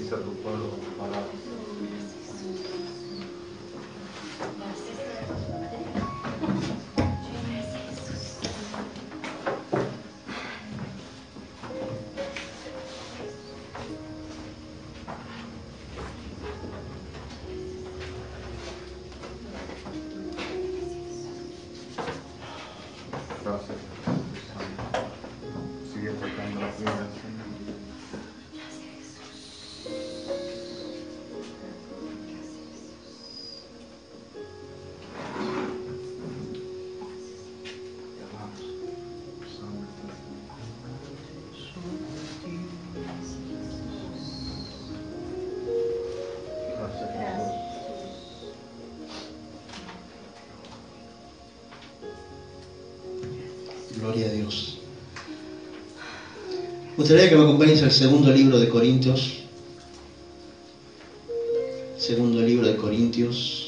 bendice a tu pueblo para gracias. Sigue tocando las vidas, Señor. Gloria a Dios. Me gustaría que me acompañes al segundo libro de Corintios. Segundo libro de Corintios.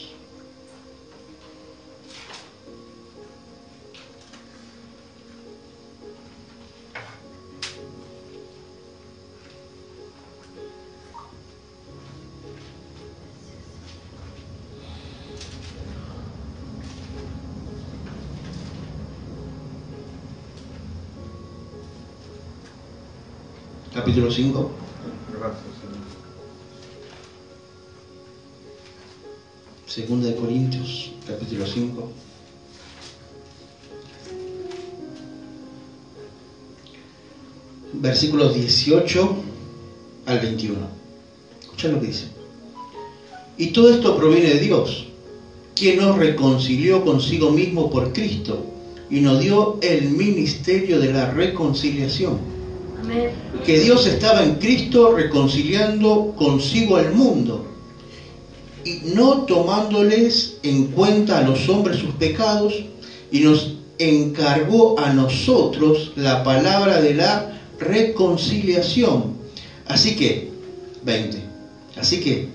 Capítulo 5. Gracias, Señor. Segunda de Corintios, capítulo 5. Versículos 18 al 21. Escucha lo que dice. Y todo esto proviene de Dios, quien nos reconcilió consigo mismo por Cristo y nos dio el ministerio de la reconciliación. Amén. Que Dios estaba en Cristo reconciliando consigo al mundo y no tomándoles en cuenta a los hombres sus pecados, y nos encargó a nosotros la palabra de la reconciliación. Así que, 20, así que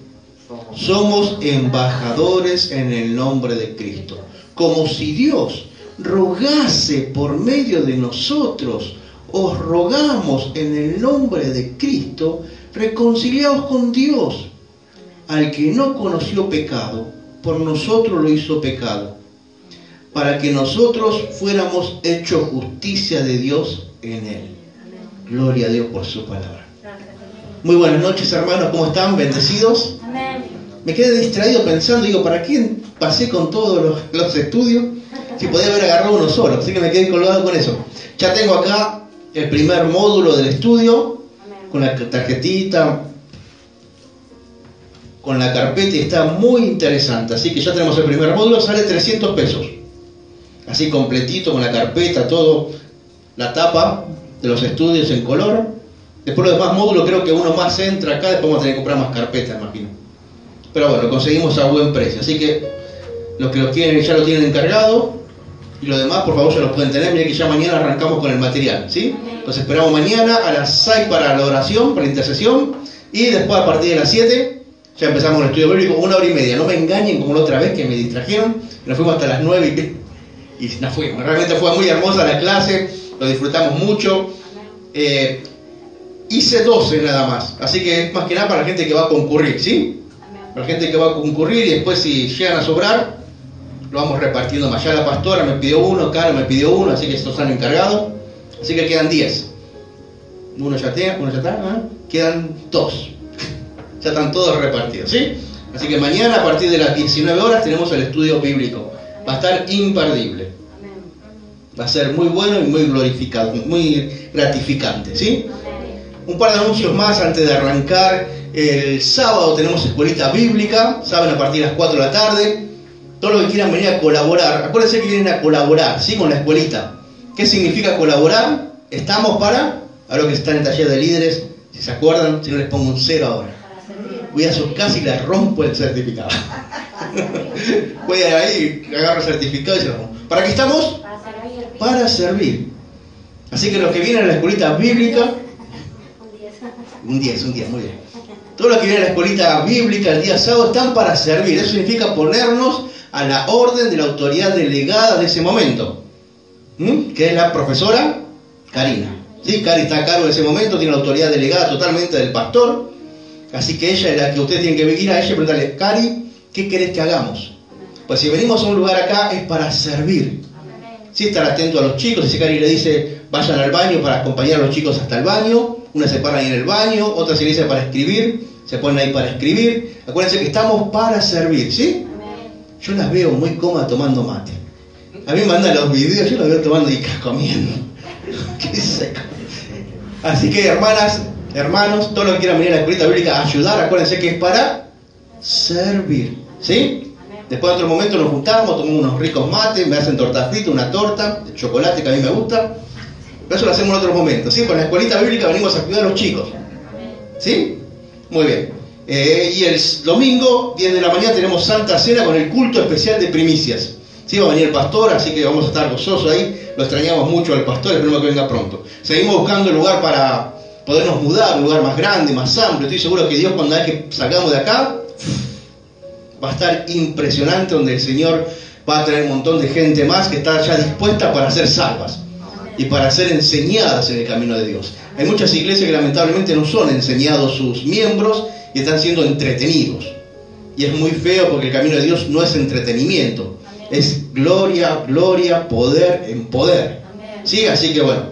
somos embajadores en el nombre de Cristo, como si Dios rogase por medio de nosotros. Os rogamos en el nombre de Cristo, reconciliaos con Dios. Al que no conoció pecado, por nosotros lo hizo pecado, para que nosotros fuéramos hechos justicia de Dios en él. Gloria a Dios por su palabra. Muy buenas noches, hermanos, ¿cómo están? ¿Bendecidos? Amén. Me quedé distraído pensando, digo, ¿para qué pasé con todos los estudios? Si podía haber agarrado uno solo, así que me quedé colgado con eso. Ya tengo acá el primer módulo del estudio, con la tarjetita, con la carpeta, y está muy interesante. Así que ya tenemos el primer módulo, sale 300 pesos. Así completito, con la carpeta, todo, la tapa de los estudios en color. Después los demás módulos, creo que uno más entra acá, después vamos a tener que comprar más carpetas, imagino. Pero bueno, lo conseguimos a buen precio. Así que los que los tienen ya lo tienen encargado. Y los demás, por favor, ya los pueden tener. Miren que ya mañana arrancamos con el material, ¿sí? Los esperamos mañana a las 6 para la oración, para la intercesión. Y después, a partir de las 7, ya empezamos el estudio bíblico, 1 hora y media. No me engañen como la otra vez que me distrajeron. Nos fuimos hasta las 9 y nos fuimos. Realmente fue muy hermosa la clase, lo disfrutamos mucho. Hice 12 nada más. Así que es más que nada para la gente que va a concurrir, ¿sí? Para la gente que va a concurrir, y después si llegan a sobrar, lo vamos repartiendo más. Ya la pastora me pidió uno, Caro me pidió uno, así que estos han encargado. Así que quedan 10. Uno ya está, ¿eh? Quedan 2. Ya están todos repartidos, ¿sí? Así que mañana a partir de las 19 horas tenemos el estudio bíblico. Va a estar imperdible. Va a ser muy bueno y muy glorificado, muy gratificante, ¿sí? Un par de anuncios más antes de arrancar. El sábado tenemos escuelita bíblica, saben, a partir de las 4 de la tarde. Todos los que quieran venir a colaborar, acuérdense que vienen a colaborar, ¿sí? Con la escuelita. ¿Qué significa colaborar? Estamos para, ahora que están en el taller de líderes, si se acuerdan, si no les pongo un 0 ahora. Voy a su casa y les rompo el certificado. Voy a ir, agarro el certificado y se lo rompo. ¿Para qué estamos? Para servir. Así que los que vienen a la escuelita bíblica, un 10, muy bien. Todos los que vienen a la escuelita bíblica el día sábado están para servir. Eso significa ponernos a la orden de la autoridad delegada de ese momento, que es la profesora Karina. ¿Sí? Cari está a cargo de ese momento, tiene la autoridad delegada totalmente del pastor. Así que ella es la que ustedes tienen que ir a ella y preguntarle, Cari, ¿qué querés que hagamos? Pues si venimos a un lugar acá es para servir. Sí, estar atento a los chicos. Si Cari le dice, vayan al baño para acompañar a los chicos hasta el baño, una se para ahí en el baño, otra se dice para escribir, se ponen ahí para escribir. Acuérdense que estamos para servir, ¿sí? Yo las veo muy cómodas tomando mate. A mí me mandan los videos, yo los veo tomando y comiendo. Qué seco. Así que hermanas, hermanos, todos los que quieran venir a la escuelita bíblica a ayudar, acuérdense que es para servir, ¿sí? Después de otro momento nos juntamos, tomamos unos ricos mates, me hacen torta frita, una torta de chocolate que a mí me gusta. Pero eso lo hacemos en otros momentos, ¿sí? Por la escuelita bíblica venimos a cuidar a los chicos, ¿sí? Muy bien. Y el domingo, 10 de la mañana, tenemos Santa Cena con el culto especial de primicias. Sí, va a venir el pastor, así que vamos a estar gozosos ahí. Lo extrañamos mucho al pastor, esperemos que venga pronto. Seguimos buscando el lugar para podernos mudar, un lugar más grande, más amplio. Estoy seguro que Dios, cuando hay que salgamos de acá, va a estar impresionante, donde el Señor va a traer un montón de gente más que está ya dispuesta para ser salvas y para ser enseñadas en el camino de Dios. Hay muchas iglesias que lamentablemente no son enseñados sus miembros y están siendo entretenidos. Y es muy feo porque el camino de Dios no es entretenimiento, es gloria, gloria, poder en poder. ¿Sí? Así que bueno,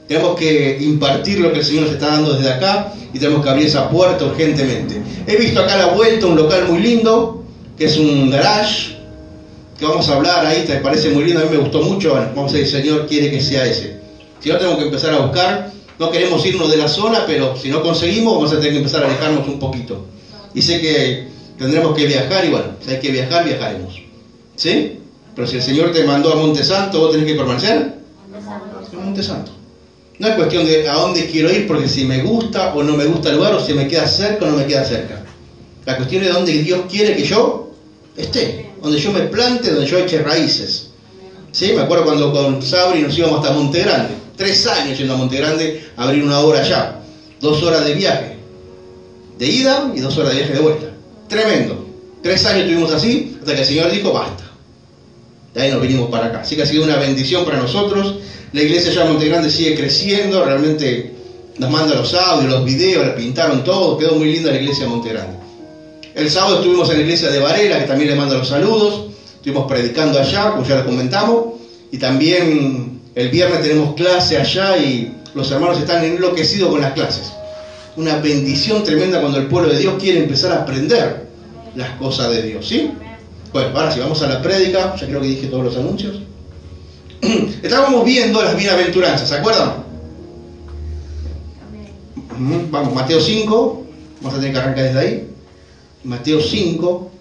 tenemos que impartir lo que el Señor nos está dando desde acá y tenemos que abrir esa puerta urgentemente. He visto acá a la vuelta un local muy lindo, que es un garage, que vamos a hablar ahí, te parece muy lindo, a mí me gustó mucho. Bueno, vamos a decir, el Señor quiere que sea ese. Si no, tenemos que empezar a buscar. No queremos irnos de la zona, pero si no conseguimos, vamos a tener que empezar a alejarnos un poquito. Y sé que tendremos que viajar, y bueno, si hay que viajar, viajaremos. ¿Sí? Pero si el Señor te mandó a Monte Santo, vos tenés que permanecer en Monte Santo. No es cuestión de a dónde quiero ir, porque si me gusta o no me gusta el lugar, o si me queda cerca o no me queda cerca. La cuestión es dónde Dios quiere que yo esté, donde yo me plante, donde yo eche raíces. ¿Sí? Me acuerdo cuando con Sabri nos íbamos hasta Monte Grande, 3 años yendo a Monte Grande a abrir una obra allá, 2 horas de viaje, de ida y 2 horas de viaje de vuelta. Tremendo. 3 años estuvimos así, hasta que el Señor dijo, basta. De ahí nos vinimos para acá. Así que ha sido una bendición para nosotros. La iglesia allá en Monte Grande sigue creciendo, realmente nos manda los audios, los videos, la pintaron todo, quedó muy linda la iglesia de Monte Grande. El sábado estuvimos en la iglesia de Varela, que también le manda los saludos. Estuvimos predicando allá, como ya lo comentamos. Y también el viernes tenemos clase allá y los hermanos están enloquecidos con las clases. Una bendición tremenda cuando el pueblo de Dios quiere empezar a aprender las cosas de Dios, ¿sí? Bueno, ahora sí, vamos a la prédica. Ya creo que dije todos los anuncios. Estábamos viendo las bienaventuranzas, ¿se acuerdan? Vamos, Mateo 5. Vamos a tener que arrancar desde ahí. Mateo 5.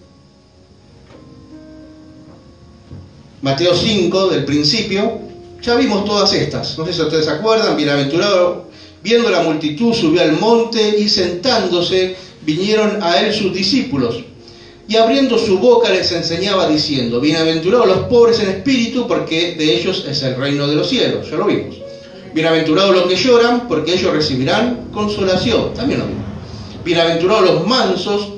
Mateo 5, del principio. Ya vimos todas estas. No sé si ustedes se acuerdan. Bienaventurado, viendo la multitud, subió al monte y sentándose, vinieron a él sus discípulos. Y abriendo su boca les enseñaba diciendo, bienaventurados los pobres en espíritu, porque de ellos es el reino de los cielos. Ya lo vimos. Bienaventurados los que lloran, porque ellos recibirán consolación. También lo vimos. Bienaventurados los mansos,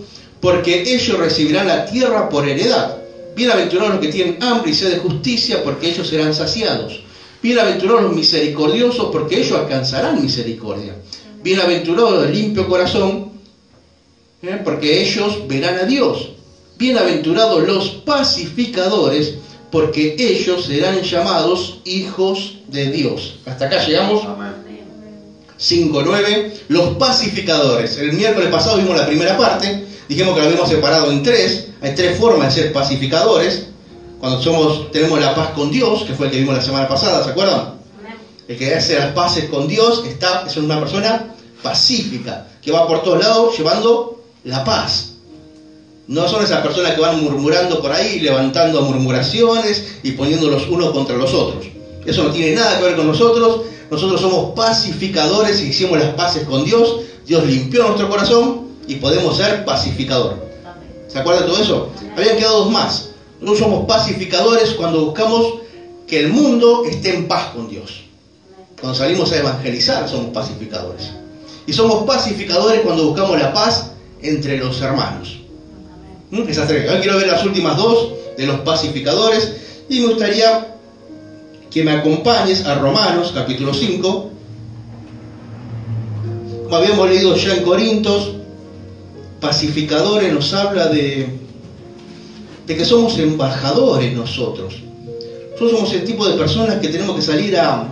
porque ellos recibirán la tierra por heredad. Bienaventurados los que tienen hambre y sed de justicia, porque ellos serán saciados. Bienaventurados los misericordiosos, porque ellos alcanzarán misericordia. Bienaventurados los de limpio corazón, porque ellos verán a Dios. Bienaventurados los pacificadores, porque ellos serán llamados hijos de Dios. Hasta acá llegamos. 5:9. Los pacificadores. El miércoles pasado vimos la primera parte. Dijimos que lo habíamos separado en 3. Hay 3 formas de ser pacificadores. Cuando tenemos la paz con Dios, que fue el que vimos la semana pasada, ¿se acuerdan? El que hace las paces con Dios es una persona pacífica, que va por todos lados llevando la paz. No son esas personas que van murmurando por ahí, levantando murmuraciones y poniéndolos unos contra los otros. Eso no tiene nada que ver con nosotros. Nosotros somos pacificadores y hicimos las paces con Dios. Dios limpió nuestro corazón y podemos ser pacificadores. ¿Se acuerdan de todo eso? Habían quedado 2 más. Nosotros somos pacificadores cuando buscamos que el mundo esté en paz con Dios. Cuando salimos a evangelizar somos pacificadores. Y somos pacificadores cuando buscamos la paz entre los hermanos. Esas 3. Ahora quiero ver las últimas 2 de los pacificadores. Y me gustaría que me acompañes a Romanos capítulo 5. Como habíamos leído ya en Corintios, pacificadores nos habla de que somos embajadores nosotros. Nosotros somos el tipo de personas que tenemos que salir a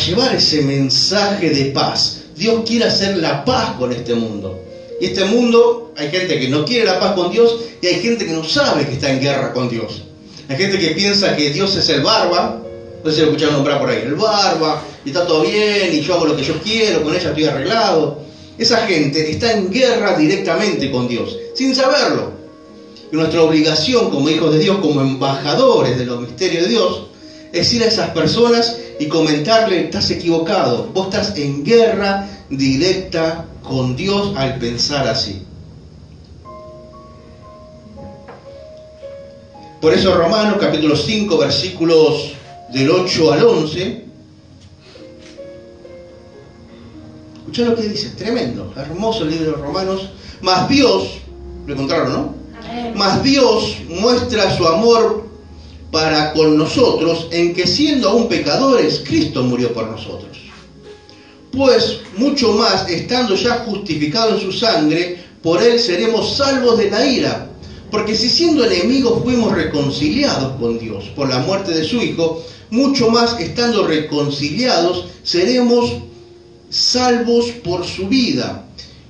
llevar ese mensaje de paz. Dios quiere hacer la paz con este mundo. Y este mundo, hay gente que no quiere la paz con Dios y hay gente que no sabe que está en guerra con Dios. Hay gente que piensa que Dios es el barba, no sé si lo escucharon nombrar por ahí, el barba, y está todo bien, y yo hago lo que yo quiero, con ella estoy arreglado. Esa gente está en guerra directamente con Dios, sin saberlo. Y nuestra obligación como hijos de Dios, como embajadores de los misterios de Dios, es ir a esas personas y comentarle: estás equivocado, vos estás en guerra directa con Dios al pensar así. Por eso Romanos capítulo 5 versículos del 8 al 11, escuchá lo que dice, tremendo, hermoso el libro de Romanos. Mas Dios, lo encontraron, ¿no? Mas Dios muestra su amor para con nosotros en que, siendo aún pecadores, Cristo murió por nosotros. Pues mucho más, estando ya justificados en su sangre, por él seremos salvos de la ira. Porque si siendo enemigos fuimos reconciliados con Dios por la muerte de su Hijo, mucho más, estando reconciliados, seremos salvos por su vida.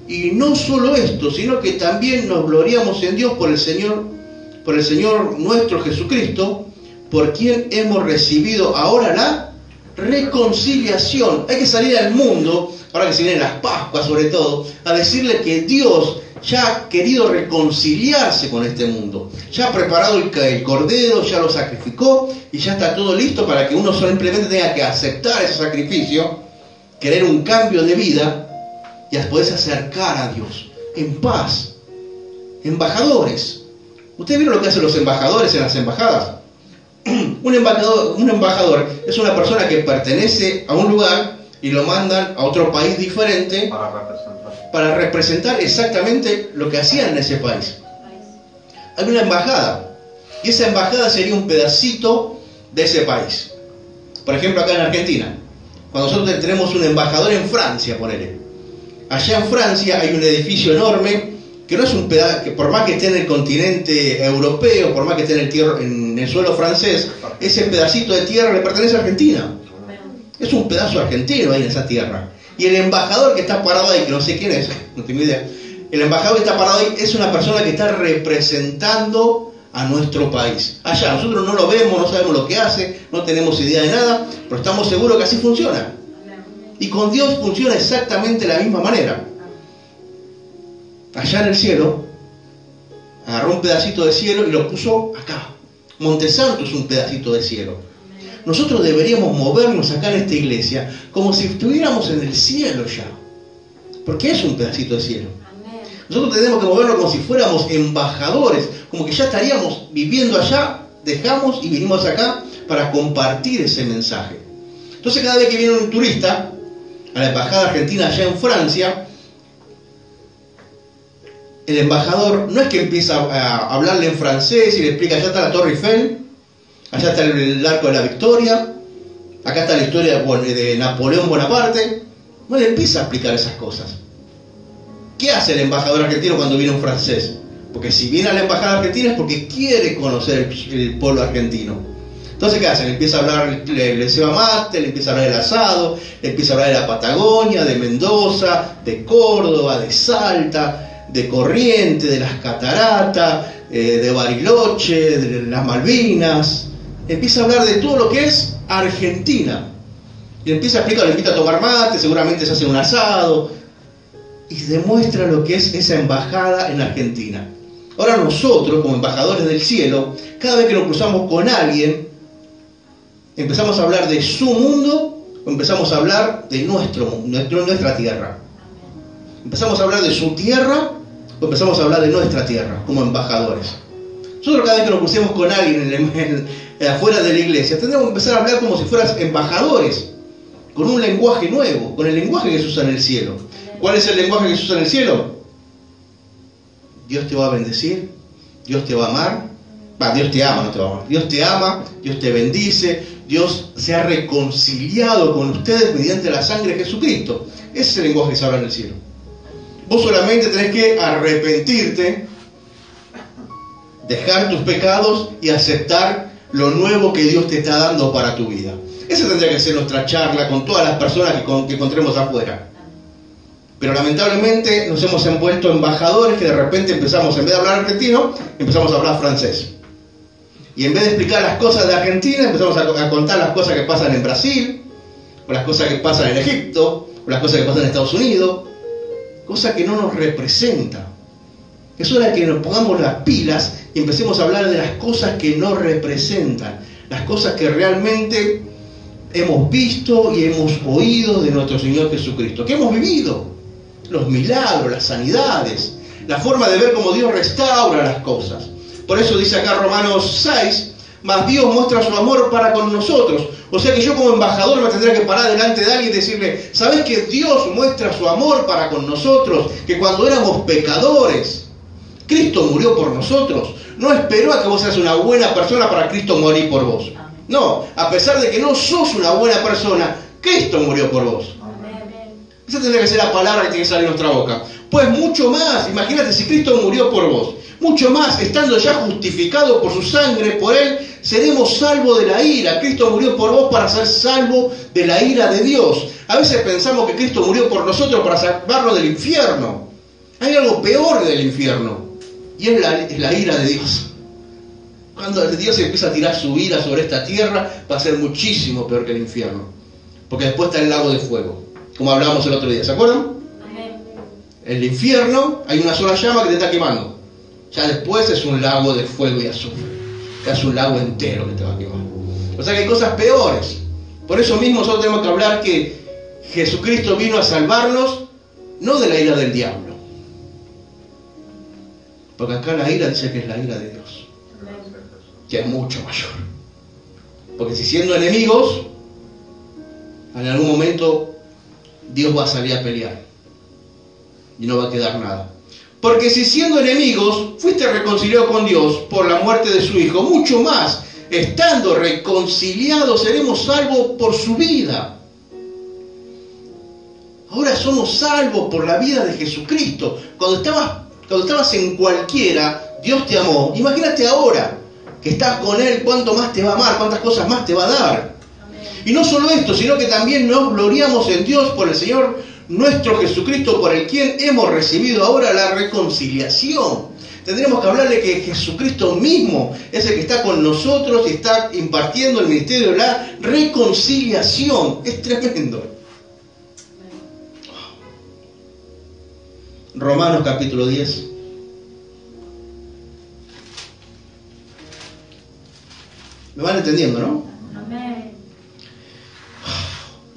Y no solo esto, sino que también nos gloriamos en Dios por el Señor nuestro Jesucristo, por quien hemos recibido ahora la reconciliación. Hay que salir al mundo, ahora que se vienen las Pascuas sobre todo, a decirle que Dios ya ha querido reconciliarse con este mundo. Ya ha preparado el cordero, ya lo sacrificó y ya está todo listo para que uno simplemente tenga que aceptar ese sacrificio, querer un cambio de vida y a poderse acercar a Dios en paz. Embajadores. ¿Ustedes vieron lo que hacen los embajadores en las embajadas? Un embajador es una persona que pertenece a un lugar y lo mandan a otro país diferente para representar exactamente lo que hacían en ese país. Hay una embajada y esa embajada sería un pedacito de ese país. Por ejemplo, acá en Argentina, cuando nosotros tenemos un embajador en Francia, ponele. Allá en Francia hay un edificio enorme que no es un pedazo, que por más que esté en el continente europeo, por más que esté en el suelo francés, ese pedacito de tierra le pertenece a Argentina. Es un pedazo argentino ahí en esa tierra. Y el embajador que está parado ahí, que no sé quién es, no tengo idea, el embajador que está parado ahí es una persona que está representando a nuestro país. Allá, nosotros no lo vemos, no sabemos lo que hace, no tenemos idea de nada, pero estamos seguros que así funciona. Y con Dios funciona exactamente de la misma manera. Allá en el cielo, agarró un pedacito de cielo y lo puso acá. Montesanto es un pedacito de cielo. Nosotros deberíamos movernos acá en esta iglesia como si estuviéramos en el cielo ya. Porque es un pedacito de cielo. Nosotros tenemos que movernos como si fuéramos embajadores, como que ya estaríamos viviendo allá, dejamos y vinimos acá para compartir ese mensaje. Entonces cada vez que viene un turista a la embajada argentina allá en Francia, el embajador no es que empieza a hablarle en francés y le explica: allá está la Torre Eiffel, allá está el Arco de la Victoria, acá está la historia de Napoleón Bonaparte. No le empieza a explicar esas cosas. ¿Qué hace el embajador argentino cuando viene un francés? Porque si viene a la embajada argentina es porque quiere conocer el pueblo argentino. Entonces, ¿qué hace? Le empieza a hablar, le ceba mate, le empieza a hablar del asado, le empieza a hablar de la Patagonia, de Mendoza, de Córdoba, de Salta, de Corrientes, de las cataratas, de Bariloche, de las Malvinas. Empieza a hablar de todo lo que es Argentina. Y empieza a explicar, le invita a tomar mate, seguramente se hace un asado. Y demuestra lo que es esa embajada en Argentina. Ahora nosotros, como embajadores del cielo, cada vez que nos cruzamos con alguien, empezamos a hablar de su mundo o empezamos a hablar de nuestra tierra. Empezamos a hablar de su tierra o empezamos a hablar de nuestra tierra como embajadores. Nosotros cada vez que nos crucemos con alguien afuera de la iglesia, tendremos que empezar a hablar como si fueras embajadores, con un lenguaje nuevo, con el lenguaje que se usa en el cielo. ¿Cuál es el lenguaje que se usa en el cielo? Dios te va a bendecir, Dios te va a amar. Dios te ama, no te va a amar. Dios te ama, Dios te bendice, Dios se ha reconciliado con ustedes mediante la sangre de Jesucristo. Ese es el lenguaje que se habla en el cielo. Vos solamente tenés que arrepentirte, dejar tus pecados y aceptar lo nuevo que Dios te está dando para tu vida. Esa tendría que ser nuestra charla con todas las personas que encontremos afuera. Pero lamentablemente nos hemos envuelto embajadores que de repente empezamos, en vez de hablar argentino, empezamos a hablar francés. Y en vez de explicar las cosas de Argentina, empezamos a contar las cosas que pasan en Brasil, o las cosas que pasan en Egipto, o las cosas que pasan en Estados Unidos, cosas que no nos representan. Es hora de que nos pongamos las pilas y empecemos a hablar de las cosas que nos representan, las cosas que realmente hemos visto y hemos oído de nuestro Señor Jesucristo, que hemos vivido, los milagros, las sanidades, la forma de ver cómo Dios restaura las cosas. Por eso dice acá Romanos 6, mas Dios muestra su amor para con nosotros. O sea que yo como embajador me tendría que parar delante de alguien y decirle, ¿sabés que Dios muestra su amor para con nosotros? Que cuando éramos pecadores, Cristo murió por nosotros. No esperó a que vos seas una buena persona para Cristo morir por vos. No, a pesar de que no sos una buena persona, Cristo murió por vos. Esa tendría que ser la palabra que tiene que salir de nuestra boca. Pues mucho más, imagínate si Cristo murió por vos. Mucho más, estando ya justificado por su sangre, por Él, seremos salvos de la ira. Cristo murió por vos para ser salvo de la ira de Dios. A veces pensamos que Cristo murió por nosotros para salvarnos del infierno. Hay algo peor del infierno, y es la ira de Dios. Cuando Dios empieza a tirar su ira sobre esta tierra, va a ser muchísimo peor que el infierno. Porque después está el lago de fuego, como hablábamos el otro día, ¿se acuerdan? El infierno, hay una sola llama que te está quemando. Ya después es un lago de fuego y azufre. Ya es un lago entero que te va a quemar. O sea que hay cosas peores. Por eso mismo nosotros tenemos que hablar que Jesucristo vino a salvarnos, no de la ira del diablo. Porque acá la ira dice que es la ira de Dios, que es mucho mayor. Porque si siendo enemigos, en algún momento Dios va a salir a pelear y no va a quedar nada. Porque si siendo enemigos fuiste reconciliado con Dios por la muerte de su Hijo, mucho más, estando reconciliados, seremos salvos por su vida. Ahora somos salvos por la vida de Jesucristo. Cuando estabas en cualquiera, Dios te amó. Imagínate ahora que estás con Él, cuánto más te va a amar, cuántas cosas más te va a dar. Y no solo esto, sino que también nos gloriamos en Dios por el Señor nuestro Jesucristo, por el quien hemos recibido ahora la reconciliación. Tendremos que hablarle que Jesucristo mismo es el que está con nosotros y está impartiendo el ministerio de la reconciliación. Es tremendo. Romanos capítulo 10. ¿Me van entendiendo, no? Amén.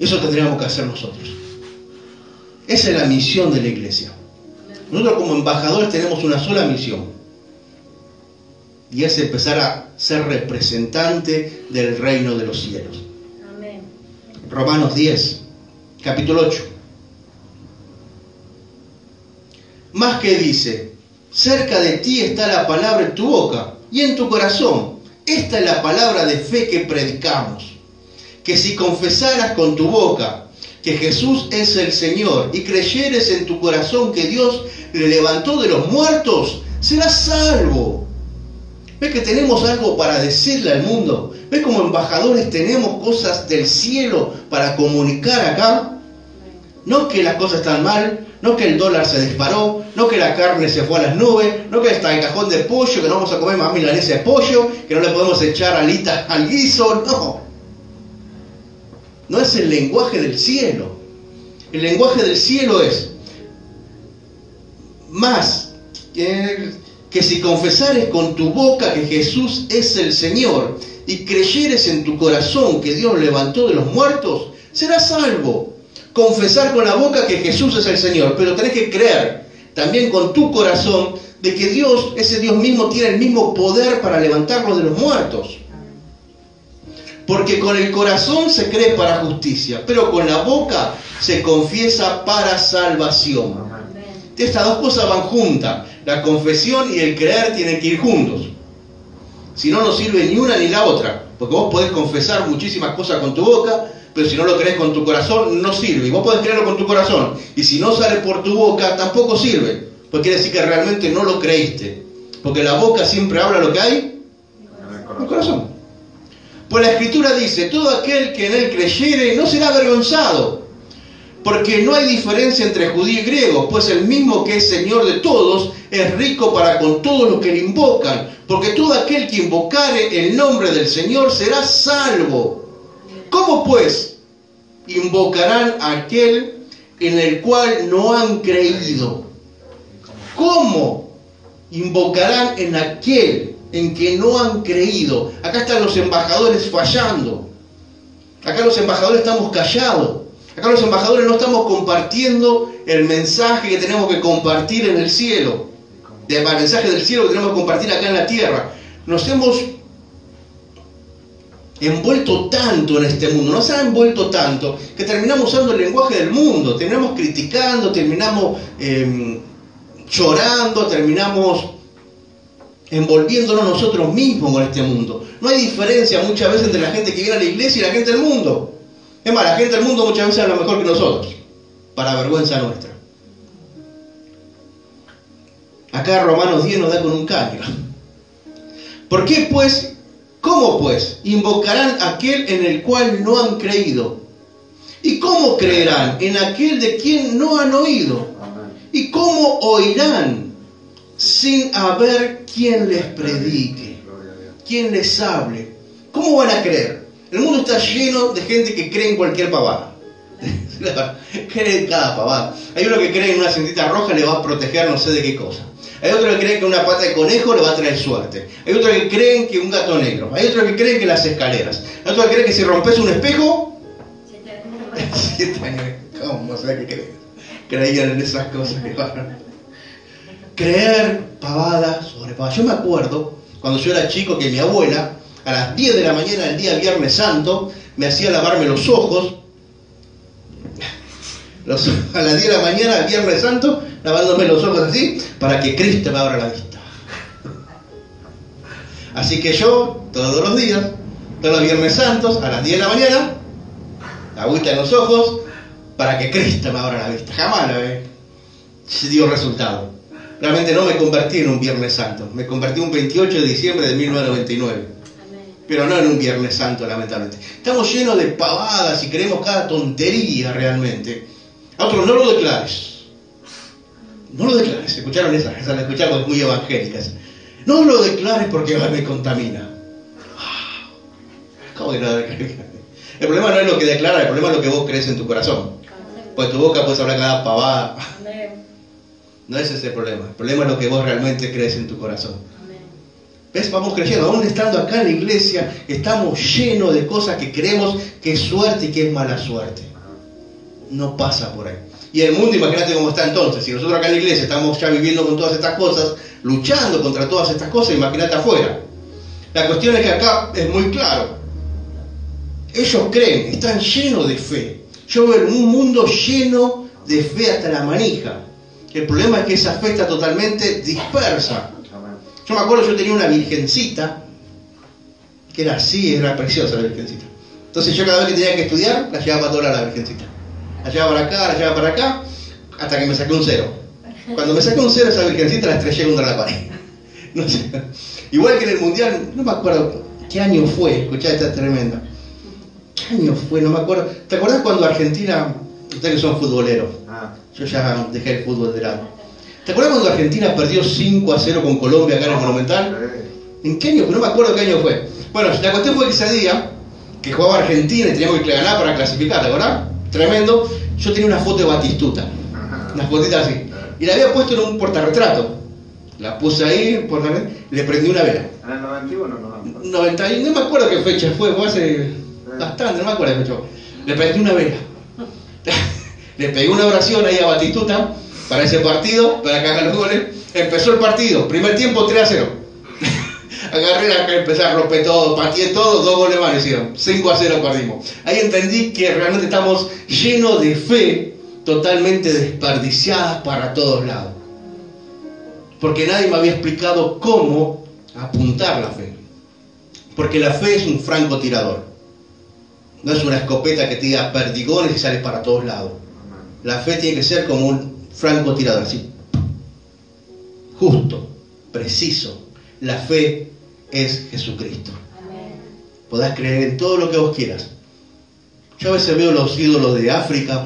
Eso tendríamos que hacer nosotros. Esa es la misión de la iglesia. Nosotros como embajadores tenemos una sola misión. Y es empezar a ser representante del reino de los cielos. Amén. Romanos 10, capítulo 8. Más que dice, cerca de ti está la palabra en tu boca y en tu corazón. Esta es la palabra de fe que predicamos. Que si confesaras con tu boca que Jesús es el Señor y creyeres en tu corazón que Dios le levantó de los muertos, serás salvo. ¿Ves que tenemos algo para decirle al mundo? ¿Ves como embajadores tenemos cosas del cielo para comunicar acá? No que las cosas están mal, no que el dólar se disparó, no que la carne se fue a las nubes, no que está el cajón de pollo, que no vamos a comer más milanesa de pollo, que no le podemos echar alitas al guiso, no. No es el lenguaje del cielo. El lenguaje del cielo es más que si confesares con tu boca que Jesús es el Señor y creyeres en tu corazón que Dios levantó de los muertos, serás salvo. Confesar con la boca que Jesús es el Señor, pero tenés que creer también con tu corazón de que Dios, ese Dios mismo, tiene el mismo poder para levantarlo de los muertos. Porque con el corazón se cree para justicia, pero con la boca se confiesa para salvación. Estas dos cosas van juntas. La confesión y el creer tienen que ir juntos. Si no, no sirve ni una ni la otra. Porque vos podés confesar muchísimas cosas con tu boca, pero si no lo crees con tu corazón, no sirve. Y vos podés creerlo con tu corazón, y si no sale por tu boca, tampoco sirve, porque quiere decir que realmente no lo creíste, porque la boca siempre habla lo que hay en el corazón. Pues la Escritura dice: todo aquel que en él creyere no será avergonzado, porque no hay diferencia entre judío y griego, pues el mismo que es Señor de todos es rico para con todos los que le invocan, porque todo aquel que invocare el nombre del Señor será salvo. ¿Cómo pues invocarán a aquel en el cual no han creído? ¿Cómo invocarán en aquel en que no han creído? Acá están los embajadores fallando. Acá los embajadores estamos callados. Acá los embajadores no estamos compartiendo el mensaje que tenemos que compartir en el cielo. El mensaje del cielo que tenemos que compartir acá en la tierra. Nos hemos envuelto tanto en este mundo, nos ha envuelto tanto, que terminamos usando el lenguaje del mundo, terminamos criticando, terminamos llorando, terminamos envolviéndonos nosotros mismos con este mundo. No hay diferencia muchas veces entre la gente que viene a la iglesia y la gente del mundo. Es más, la gente del mundo muchas veces habla mejor que nosotros, para vergüenza nuestra. Acá Romanos 10 nos da con un caño. ¿Por qué pues? ¿Cómo pues invocarán a aquel en el cual no han creído? ¿Y cómo creerán en aquel de quien no han oído? ¿Y cómo oirán sin haber quien les predique, quien les hable? ¿Cómo van a creer? El mundo está lleno de gente que cree en cualquier pavada. Cree en cada pavada. Hay uno que cree que una cintita roja le va a proteger no sé de qué cosa. Hay otro que cree que una pata de conejo le va a traer suerte. Hay otro que creen que un gato negro. Hay otro que creen que las escaleras. Hay otro que cree que si rompes un espejo... 7 años. ¿Cómo sé que creen? Creían en esas cosas que van. Creer pavadas sobre pavadas. Yo me acuerdo cuando yo era chico que mi abuela a las 10 de la mañana del día Viernes Santo me hacía lavarme los ojos. A las 10 de la mañana del Viernes Santo, lavándome los ojos así, para que Cristo me abra la vista. Así que yo, todos los días, todos los Viernes Santos, a las 10 de la mañana, agüita en los ojos, para que Cristo me abra la vista. Jamás dio resultado. Realmente no me convertí en un Viernes Santo, me convertí un 28 de diciembre de 1999. Pero no en un Viernes Santo, lamentablemente. Estamos llenos de pavadas y creemos cada tontería realmente. A otros, no lo declares. No lo declares. ¿Escucharon esas? Esas las escuchamos muy evangélicas. No lo declares porque me contamina. ¿Cómo que no lo declares? El problema no es lo que declaras, el problema es lo que vos crees en tu corazón. Pues tu boca puedes hablar cada pavada. No ese es el problema. El problema es lo que vos realmente crees en tu corazón. ¿Ves? Vamos creyendo, aún estando acá en la iglesia, estamos llenos de cosas que creemos que es suerte y que es mala suerte. No pasa por ahí. Y el mundo, imagínate cómo está entonces. Si nosotros acá en la iglesia estamos ya viviendo con todas estas cosas, luchando contra todas estas cosas, imagínate afuera. La cuestión es que acá es muy claro. Ellos creen, están llenos de fe. Yo veo un mundo lleno de fe hasta la manija. El problema es que esa fe está totalmente dispersa. Yo me acuerdo, yo tenía una virgencita, que era así, era preciosa la virgencita. Entonces yo cada vez que tenía que estudiar, la llevaba para toda la virgencita. La llevaba para acá, la llevaba para acá, hasta que me saqué un 0. Cuando me saqué un 0, esa virgencita la estrellé contra la pared. No sé. Igual que en el mundial, no me acuerdo qué año fue, escuchá, esta es tremenda. ¿Qué año fue? No me acuerdo. ¿Te acordás cuando Argentina, ustedes que son futboleros, yo ya dejé el fútbol de lado? ¿Te acuerdas cuando Argentina perdió 5-0 con Colombia acá en el Monumental? ¿En qué año? No me acuerdo qué año fue. Bueno, la cuestión fue que ese día, que jugaba Argentina y teníamos que ganar para clasificar, ¿te acordás? Tremendo. Yo tenía una foto de Batistuta, una fotita así, y la había puesto en un portarretrato. La puse ahí, le prendí una vela. ¿En el 91 no? 90, no me acuerdo qué fecha fue hace bastante, no me acuerdo qué fecha fue. Le prendí una vela. Le pegué una oración ahí a Batistuta para ese partido, para que hagan los goles. Empezó el partido, primer tiempo 3-0. Agarré acá, empecé a romper todo, pateé todo, 2 goles más hicieron. 5-0 perdimos. Ahí entendí que realmente estamos llenos de fe, totalmente desperdiciadas para todos lados. Porque nadie me había explicado cómo apuntar la fe. Porque la fe es un francotirador. No es una escopeta que te diga perdigones y sales para todos lados. La fe tiene que ser como un francotirador, así. Justo, preciso. La fe es Jesucristo. Podás creer en todo lo que vos quieras. Yo a veces veo los ídolos de África,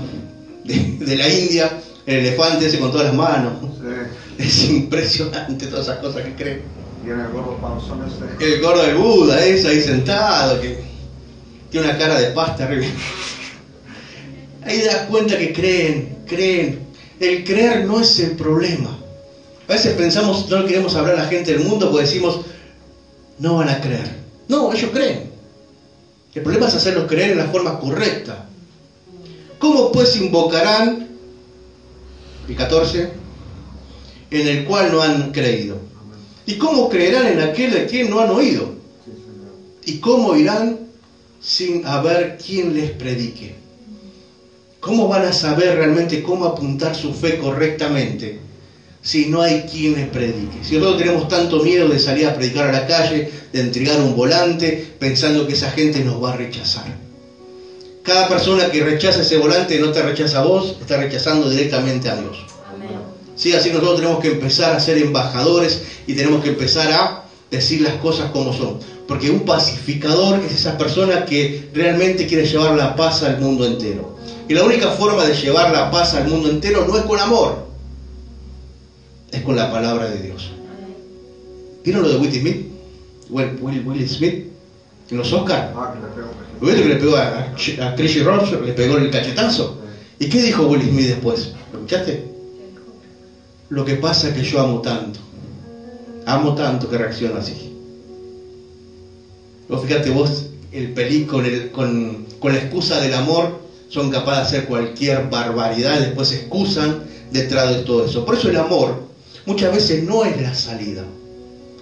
de la India, el elefante ese con todas las manos. Sí. Es impresionante todas esas cosas que creen. Y en el gordo panzón este. El gordo del Buda, ese ahí sentado, que tiene una cara de pasta arriba. Ahí te das cuenta que creen. El creer no es el problema. A veces pensamos, no queremos hablar a la gente del mundo porque decimos, no van a creer. No, ellos creen. El problema es hacerlos creer en la forma correcta. ¿Cómo pues invocarán, el 14, en el cual no han creído? ¿Y cómo creerán en aquel de quien no han oído? ¿Y cómo irán sin haber quien les predique? ¿Cómo van a saber realmente cómo apuntar su fe correctamente si no hay quien les predique? Si nosotros tenemos tanto miedo de salir a predicar a la calle, de entregar un volante, pensando que esa gente nos va a rechazar. Cada persona que rechaza ese volante no te rechaza a vos, está rechazando directamente a Dios. Sí, así nosotros tenemos que empezar a ser embajadores y tenemos que empezar a decir las cosas como son. Porque un pacificador es esa persona que realmente quiere llevar la paz al mundo entero. Y la única forma de llevar la paz al mundo entero no es con amor, es con la palabra de Dios. ¿Vieron lo de Will Smith? Will Smith en los Oscars. Que le pegó. ¿Vieron que le pegó a Chris Rock? Le pegó el cachetazo. ¿Y qué dijo Will Smith después? ¿Lo escuchaste? Lo que pasa es que yo amo tanto que reacciono así. Vos fíjate vos, el pelín con la excusa del amor son capaces de hacer cualquier barbaridad y después se excusan detrás de todo eso. Por eso el amor muchas veces no es la salida.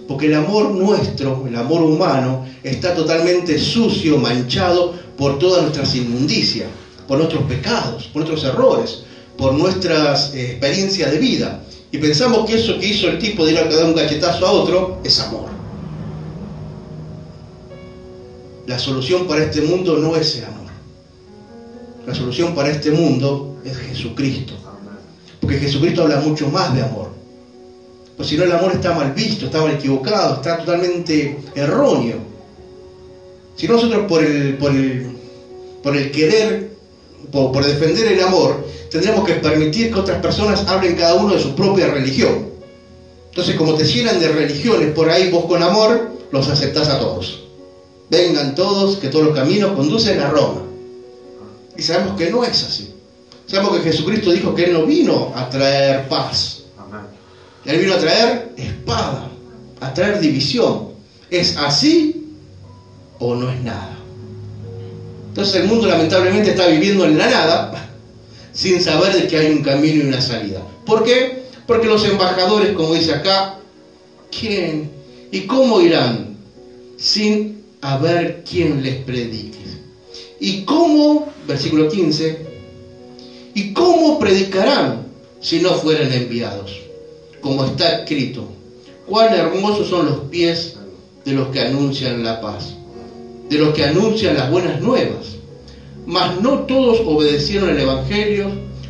Porque el amor nuestro, el amor humano, está totalmente sucio, manchado por todas nuestras inmundicias, por nuestros pecados, por nuestros errores, por nuestras experiencias de vida. Y pensamos que eso que hizo el tipo de ir a dar un cachetazo a otro es amor. La solución para este mundo no es el amor. La solución para este mundo es Jesucristo. Porque Jesucristo habla mucho más de amor. Pues si no, el amor está mal visto, está mal equivocado, está totalmente erróneo. Si nosotros por el querer, por defender el amor, tendríamos que permitir que otras personas hablen cada uno de su propia religión. Entonces, como te llenan de religiones por ahí, vos con amor los aceptás a todos. Vengan todos, que todos los caminos conducen a Roma. Y sabemos que no es así. Sabemos que Jesucristo dijo que Él no vino a traer paz. Él vino a traer espada, a traer división. ¿Es así o no es nada? Entonces el mundo lamentablemente está viviendo en la nada, sin saber de que hay un camino y una salida. ¿Por qué? Porque los embajadores, como dice acá, ¿quién y cómo irán sin haber quien les predique? ¿Y cómo, versículo 15, y cómo predicarán si no fueran enviados? Como está escrito, cuán hermosos son los pies de los que anuncian la paz, de los que anuncian las buenas nuevas. Mas no todos obedecieron el Evangelio,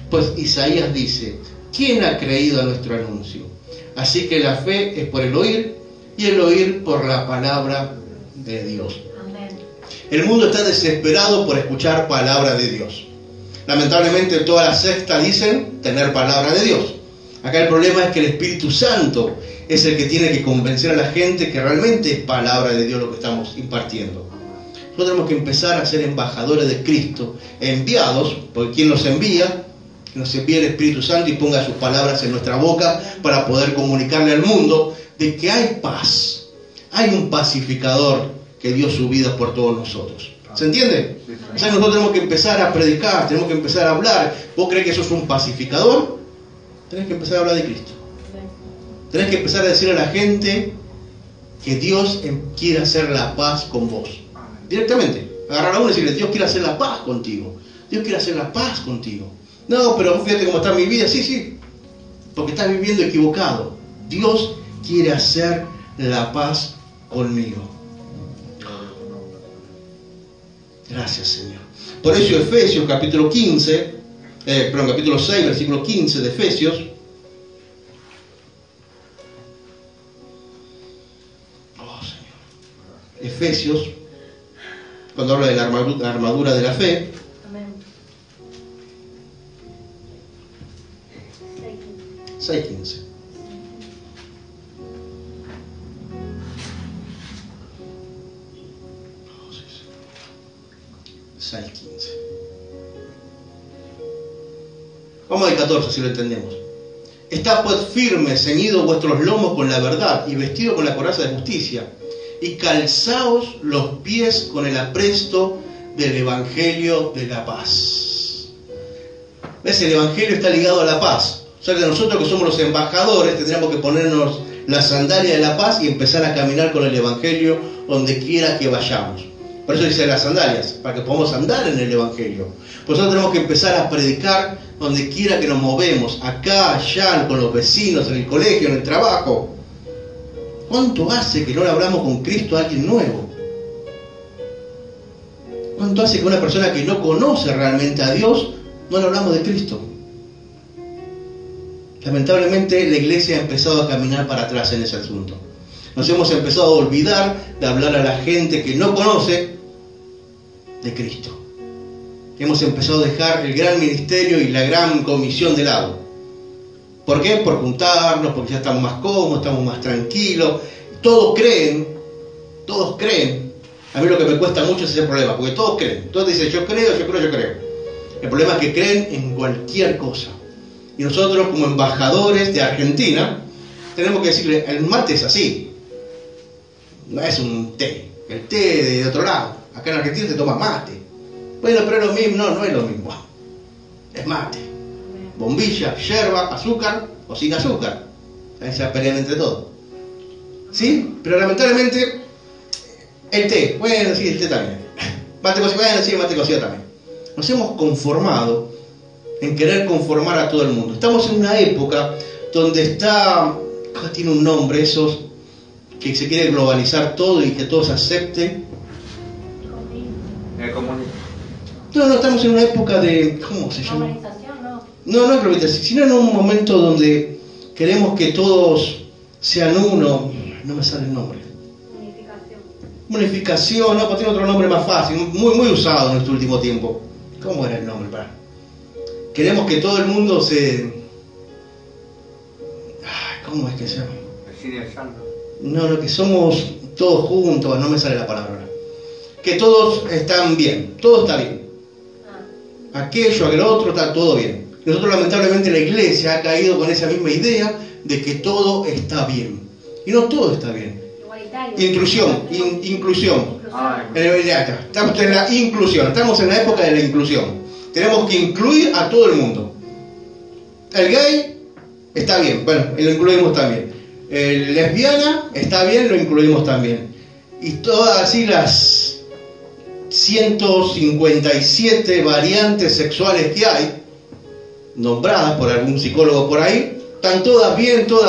pues Isaías dice, ¿quién ha creído a nuestro anuncio? Así que la fe es por el oír, y el oír por la palabra de Dios. Amén. El mundo está desesperado por escuchar palabra de Dios. Lamentablemente todas las sectas dicen tener palabra de Dios. Acá el problema es que el Espíritu Santo es el que tiene que convencer a la gente que realmente es palabra de Dios lo que estamos impartiendo. Nosotros tenemos que empezar a ser embajadores de Cristo, enviados, porque quien nos envía el Espíritu Santo y ponga sus palabras en nuestra boca para poder comunicarle al mundo de que hay paz, hay un pacificador que dio su vida por todos nosotros. ¿Se entiende? O sea, nosotros tenemos que empezar a predicar, tenemos que empezar a hablar. ¿Vos crees que sos un pacificador? Tenés que empezar a hablar de Cristo. Tenés que empezar a decir a la gente que Dios quiere hacer la paz con vos. Directamente. Agarrar a uno y decirle, Dios quiere hacer la paz contigo. Dios quiere hacer la paz contigo. No, pero fíjate cómo está mi vida. Sí, porque estás viviendo equivocado. Dios quiere hacer la paz conmigo. Gracias, Señor. Por eso Efesios capítulo 6, versículo 15 de Efesios. Oh, Señor. Efesios, cuando habla de la armadura de la fe. Amén. 6:15. Oh, sí, sí. 6:15. Vamos al 14 si lo entendemos. Está pues firme, ceñidos vuestros lomos con la verdad y vestido con la coraza de justicia, y calzaos los pies con el apresto del Evangelio de la paz. ¿Ves? El Evangelio está ligado a la paz. O sea que nosotros que somos los embajadores tendríamos que ponernos la sandalia de la paz y empezar a caminar con el Evangelio donde quiera que vayamos. Por eso dice las sandalias, para que podamos andar en el Evangelio. Por eso tenemos que empezar a predicar donde quiera que nos movemos, acá, allá, con los vecinos, en el colegio, en el trabajo. ¿Cuánto hace que no le hablamos con Cristo a alguien nuevo? ¿Cuánto hace que una persona que no conoce realmente a Dios no le hablamos de Cristo? Lamentablemente la iglesia ha empezado a caminar para atrás en ese asunto. Nos hemos empezado a olvidar de hablar a la gente que no conoce de Cristo. Hemos empezado a dejar el gran ministerio y la gran comisión de lado. ¿Por qué? Por juntarnos, porque ya estamos más cómodos, estamos más tranquilos. Todos creen. A mí lo que me cuesta mucho es ese problema, porque todos creen. Todos dicen yo creo. El problema es que creen en cualquier cosa. Y nosotros como embajadores de Argentina tenemos que decirle, el mate es así. No es un té. El té de otro lado. Acá en Argentina se toma mate. Bueno, pero es lo mismo. No es lo mismo. Es mate. Bombilla, yerba, azúcar o sin azúcar. Ahí se pelean entre todos. ¿Sí? Pero lamentablemente el té. Bueno, sí, el té también. Mate cocido, bueno, sí, mate cocido también. Nos hemos conformado en querer conformar a todo el mundo. Estamos en una época donde tiene un nombre, esos que se quiere globalizar todo y que todos acepten. El comunismo. No, estamos en una época de, ¿cómo se llama? Globalización, ¿no? No es globalización, sino en un momento donde queremos que todos sean uno. No me sale el nombre. Unificación, no, pues tiene otro nombre más fácil, muy usado en este último tiempo. ¿Cómo era el nombre? Queremos que todo el mundo se... ¿Cómo es que se llama? No, que somos todos juntos, no me sale la palabra. Que todos están bien, todo está bien. Aquello, aquel otro, está todo bien. Nosotros lamentablemente la iglesia ha caído con esa misma idea de que todo está bien. Y no todo está bien. Inclusión. Estamos en la inclusión, estamos en la época de la inclusión. Tenemos que incluir a todo el mundo. El gay está bien, bueno, lo incluimos también. El lesbiana está bien, lo incluimos también. Y todas así las 157 variantes sexuales que hay, nombradas por algún psicólogo por ahí, están todas bien, todo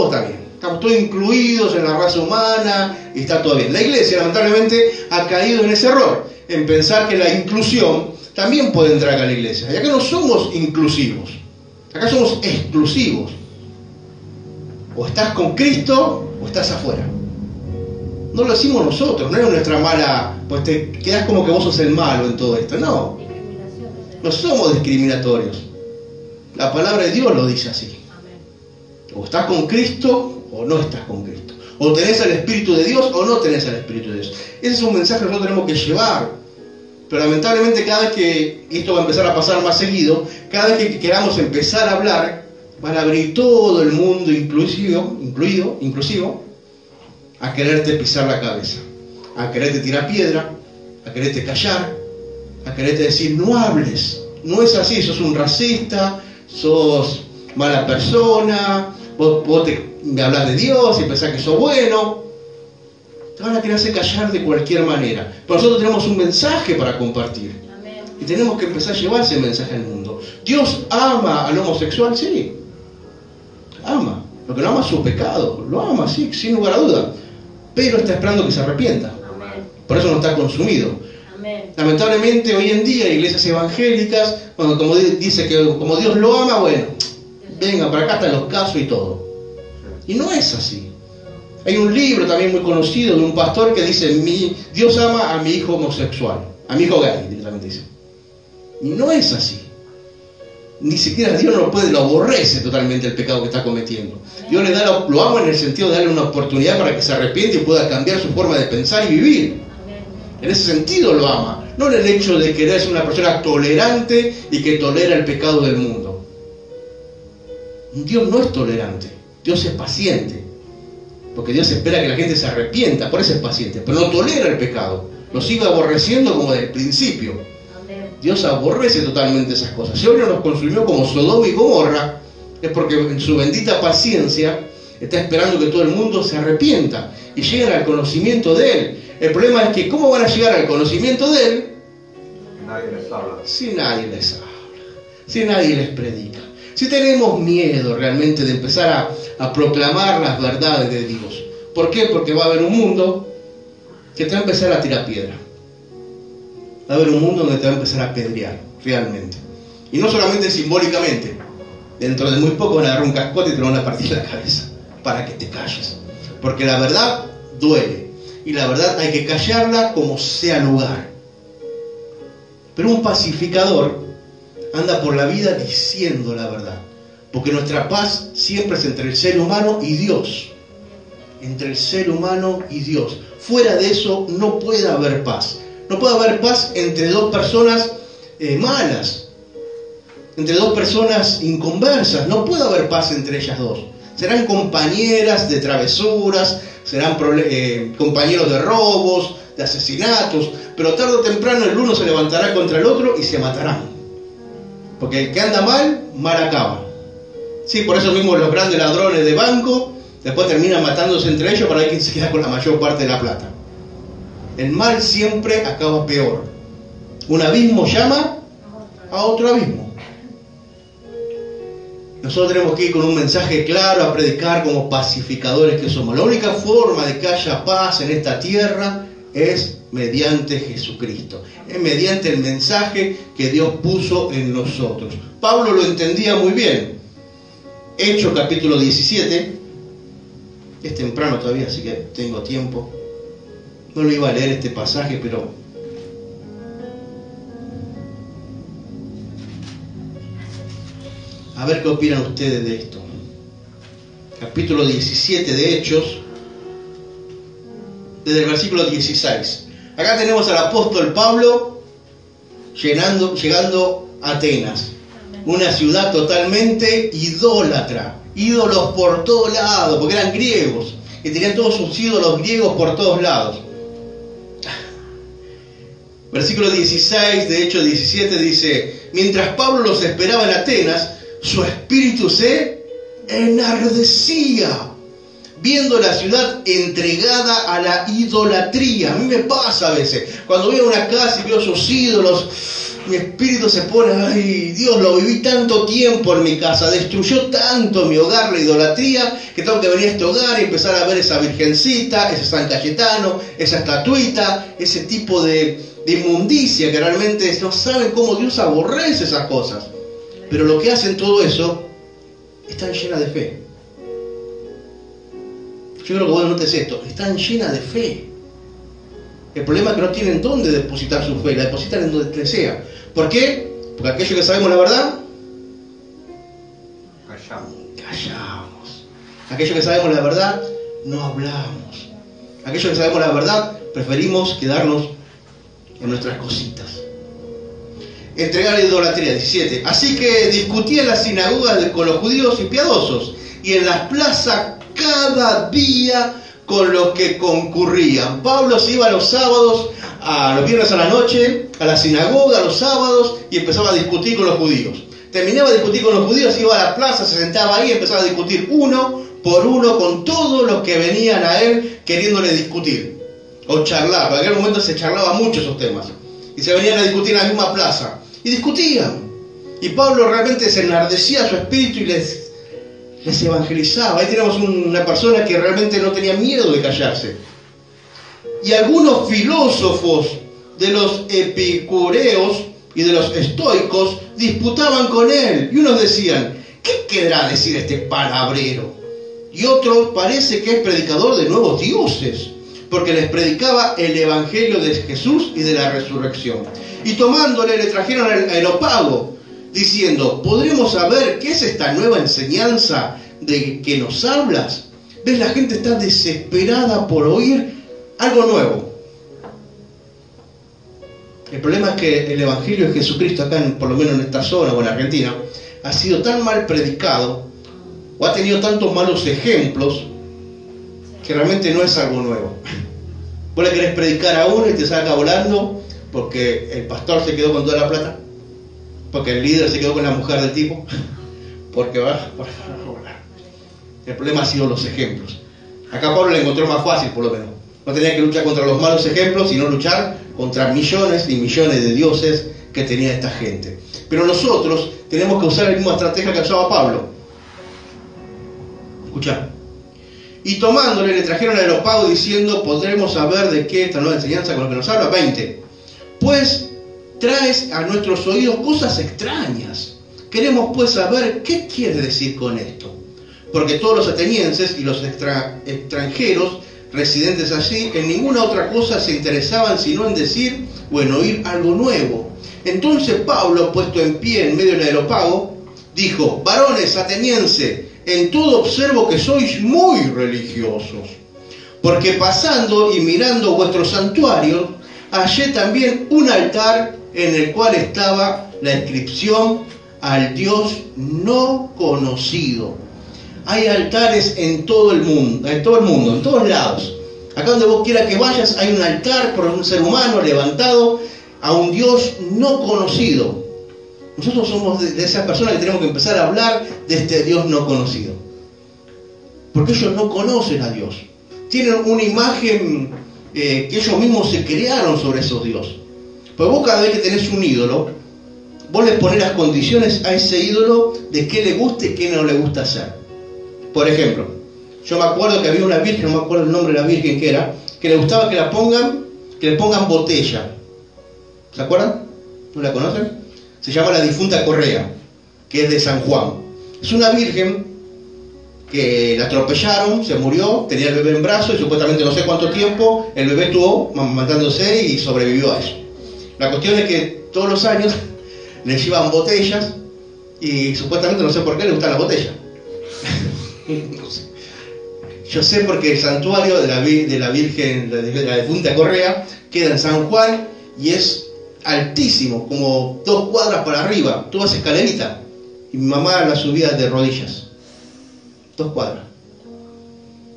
está bien. Estamos todos incluidos en la raza humana y está todo bien. La iglesia lamentablemente ha caído en ese error, en pensar que la inclusión también puede entrar acá a la iglesia. Y acá no somos inclusivos, acá somos exclusivos. O estás con Cristo o estás afuera. No lo decimos nosotros, no es nuestra mala, pues te quedas como que vos sos el malo en todo esto. No somos discriminatorios. La palabra de Dios lo dice así. O estás con Cristo o no estás con Cristo. O tenés el Espíritu de Dios o no tenés el Espíritu de Dios. Ese es un mensaje que nosotros tenemos que llevar. Pero lamentablemente cada vez que, y esto va a empezar a pasar más seguido, cada vez que queramos empezar a hablar, van a abrir todo el mundo inclusivo, a quererte pisar la cabeza, a quererte tirar piedra, a quererte callar, a quererte decir no hables, no es así, sos un racista, sos mala persona, vos me hablas de Dios y pensás que sos bueno. Te van a querer hacer callar de cualquier manera. Pero nosotros tenemos un mensaje para compartir. Amén. Y tenemos que empezar a llevar ese mensaje al mundo. ¿Dios ama al homosexual? Sí. Ama. Lo que no ama es su pecado. Lo ama, sí, sin lugar a duda. Pero está esperando que se arrepienta. Amén. Por eso no está consumido. Amén. Amén. Lamentablemente hoy en día iglesias evangélicas, bueno, como dice que como Dios lo ama, bueno, venga, para acá están los casos y todo. Y no es así. Hay un libro también muy conocido de un pastor que dice, Dios ama a mi hijo homosexual, a mi hijo gay, directamente dice. Y no es así. Ni siquiera Dios lo aborrece totalmente el pecado que está cometiendo. Dios le da lo ama en el sentido de darle una oportunidad para que se arrepiente y pueda cambiar su forma de pensar y vivir. En ese sentido lo ama, no en el hecho de querer ser una persona tolerante y que tolera el pecado del mundo. Dios no es tolerante, Dios es paciente, porque Dios espera que la gente se arrepienta, por eso es paciente, pero no tolera el pecado, lo sigue aborreciendo como desde el principio. Dios aborrece totalmente esas cosas. Si hoy no nos consumió como Sodoma y Gomorra, es porque en su bendita paciencia está esperando que todo el mundo se arrepienta y lleguen al conocimiento de Él. El problema es que ¿cómo van a llegar al conocimiento de Él? Nadie les habla. Si nadie les habla, si nadie les predica, si tenemos miedo realmente de empezar a proclamar las verdades de Dios. ¿Por qué? Porque va a haber un mundo que te va a empezar a tirar piedra. Va a haber un mundo donde te va a empezar a apedrear, realmente. Y no solamente simbólicamente. Dentro de muy poco van a agarrar un cascote y te van a partir la cabeza para que te calles. Porque la verdad duele. Y la verdad hay que callarla como sea lugar. Pero un pacificador anda por la vida diciendo la verdad. Porque nuestra paz siempre es entre el ser humano y Dios. Entre el ser humano y Dios. Fuera de eso no puede haber paz. No puede haber paz entre dos personas malas. Entre dos personas inconversas. No puede haber paz entre ellas dos. Serán compañeras de travesuras, serán compañeros de robos, de asesinatos, pero tarde o temprano el uno se levantará contra el otro y se matarán. Porque el que anda mal, mal acaba. Sí, por eso mismo los grandes ladrones de banco después terminan matándose entre ellos para ver quién se queda con la mayor parte de la plata. El mal siempre acaba peor. Un abismo llama a otro abismo. Nosotros tenemos que ir con un mensaje claro a predicar como pacificadores que somos. La única forma de que haya paz en esta tierra es mediante Jesucristo. Es mediante el mensaje que Dios puso en nosotros. Pablo lo entendía muy bien. Hechos capítulo 17. Es temprano todavía, así que tengo tiempo. No lo iba a leer este pasaje, pero a ver qué opinan ustedes de esto. Capítulo 17 de Hechos, desde el versículo 16. Acá tenemos al apóstol Pablo llegando a Atenas, una ciudad totalmente idólatra, ídolos por todos lados, porque eran griegos, y tenían todos sus ídolos griegos por todos lados. Versículo 16 de Hechos 17 dice: mientras Pablo los esperaba en Atenas, su espíritu se enardecía, viendo la ciudad entregada a la idolatría. A mí me pasa a veces, cuando voy a una casa y veo sus ídolos, mi espíritu se pone, ay Dios, lo viví tanto tiempo en mi casa, destruyó tanto mi hogar la idolatría, que tengo que venir a este hogar y empezar a ver esa virgencita, ese San Cayetano, esa estatuita, ese tipo de inmundicia que realmente no saben cómo Dios aborrece esas cosas. Pero lo que hacen todo eso, están llenas de fe. Yo creo que vos notes esto, están llenas de fe. El problema es que no tienen dónde depositar su fe, la depositan en donde sea. ¿Por qué? Porque aquellos que sabemos la verdad, callamos. Aquellos que sabemos la verdad, no hablamos. Aquellos que sabemos la verdad, preferimos quedarnos en nuestras cositas. Entregar la idolatría, 17. Así que discutía en las sinagogas con los judíos y piadosos, y en las plazas cada día con los que concurrían. Pablo se iba los sábados, los viernes a la noche, a la sinagoga los sábados, y empezaba a discutir con los judíos. Terminaba de discutir con los judíos, iba a la plaza, se sentaba ahí y empezaba a discutir uno por uno con todos los que venían a él queriéndole discutir o charlar. Porque en aquel momento se charlaba mucho esos temas. Y se venían a discutir en la misma plaza. Y discutían. Y Pablo realmente se enardecía su espíritu y les evangelizaba. Ahí tenemos una persona que realmente no tenía miedo de callarse. Y algunos filósofos de los epicureos y de los estoicos disputaban con él, y unos decían: ¿qué querrá decir este palabrero? Y otro parece que es predicador de nuevos dioses, porque les predicaba el evangelio de Jesús y de la resurrección. Y tomándole le trajeron al Areópago, diciendo: ¿podremos saber qué es esta nueva enseñanza de que nos hablas? ¿Ves? La gente está desesperada por oír algo nuevo. El problema es que el evangelio de Jesucristo acá, por lo menos en esta zona o en Argentina, ha sido tan mal predicado o ha tenido tantos malos ejemplos que realmente no es algo nuevo. Vos le querés predicar a uno y te saca volando porque el pastor se quedó con toda la plata, porque el líder se quedó con la mujer del tipo, porque va a volar. El problema ha sido los ejemplos. Acá Pablo le encontró más fácil, por lo menos. No tenía que luchar contra los malos ejemplos, sino luchar contra millones y millones de dioses que tenía esta gente. Pero nosotros tenemos que usar la misma estrategia que usaba Pablo. Escuchá. Y tomándole le trajeron al Areópago diciendo: ¿podremos saber de qué esta nueva enseñanza con lo que nos habla? 20. Pues traes a nuestros oídos cosas extrañas. Queremos pues saber qué quiere decir con esto. Porque todos los atenienses y los extranjeros residentes allí en ninguna otra cosa se interesaban sino en decir o en oír algo nuevo. Entonces Pablo, puesto en pie en medio del Areópago, dijo: varones atenienses, en todo observo que sois muy religiosos, porque pasando y mirando vuestros santuarios, hallé también un altar en el cual estaba la inscripción: al Dios no conocido. Hay altares en todo el mundo, en todos lados. Acá donde vos quieras que vayas hay un altar por un ser humano levantado a un Dios no conocido. Nosotros somos de esas personas que tenemos que empezar a hablar de este Dios no conocido. Porque ellos no conocen a Dios. Tienen una imagen que ellos mismos se crearon sobre esos dioses. Pues vos cada vez que tenés un ídolo, vos le ponés las condiciones a ese ídolo de qué le gusta y qué no le gusta hacer. Por ejemplo, yo me acuerdo que había una virgen, no me acuerdo el nombre de la virgen que era, que le gustaba que le pongan botella. ¿Se acuerdan? ¿No la conocen? Se llama la difunta Correa, que es de San Juan. Es una virgen que la atropellaron, se murió, tenía el bebé en brazos y supuestamente no sé cuánto tiempo el bebé estuvo matándose y sobrevivió a eso. La cuestión es que todos los años le llevan botellas y supuestamente no sé por qué le gustan las botellas. No sé. Yo sé porque el santuario de la Virgen, de la difunta Correa, queda en San Juan y es altísimo, como 2 cuadras para arriba, toda esa escalerita. Y mi mamá la subía de rodillas, 2 cuadras.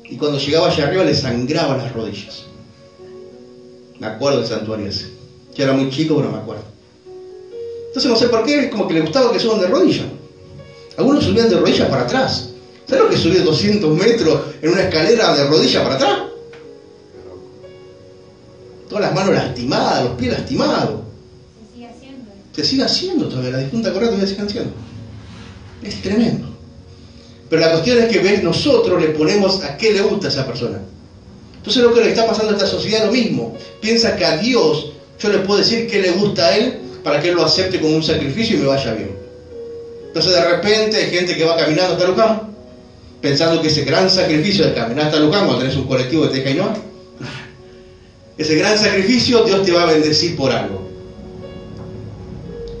Y cuando llegaba allá arriba le sangraban las rodillas. Me acuerdo del santuario ese. Yo era muy chico, pero me acuerdo. Entonces no sé por qué, como que le gustaba que suban de rodillas. Algunos subían de rodillas para atrás. ¿Sabes lo que subir 200 metros en una escalera de rodillas para atrás? Todas las manos lastimadas, los pies lastimados. Se sigue haciendo. Se sigue haciendo todavía, la difunta Correa todavía sigue haciendo. Es tremendo. Pero la cuestión es que ¿ves? Nosotros le ponemos a qué le gusta a esa persona. Entonces lo que le está pasando a esta sociedad es lo mismo. Piensa que a Dios yo le puedo decir qué le gusta a Él para que Él lo acepte como un sacrificio y me vaya bien. Entonces de repente hay gente que va caminando hasta Luján, pensando que ese gran sacrificio de caminar hasta Luján, cuando tenés un colectivo que te deja y no, ese gran sacrificio Dios te va a bendecir por algo.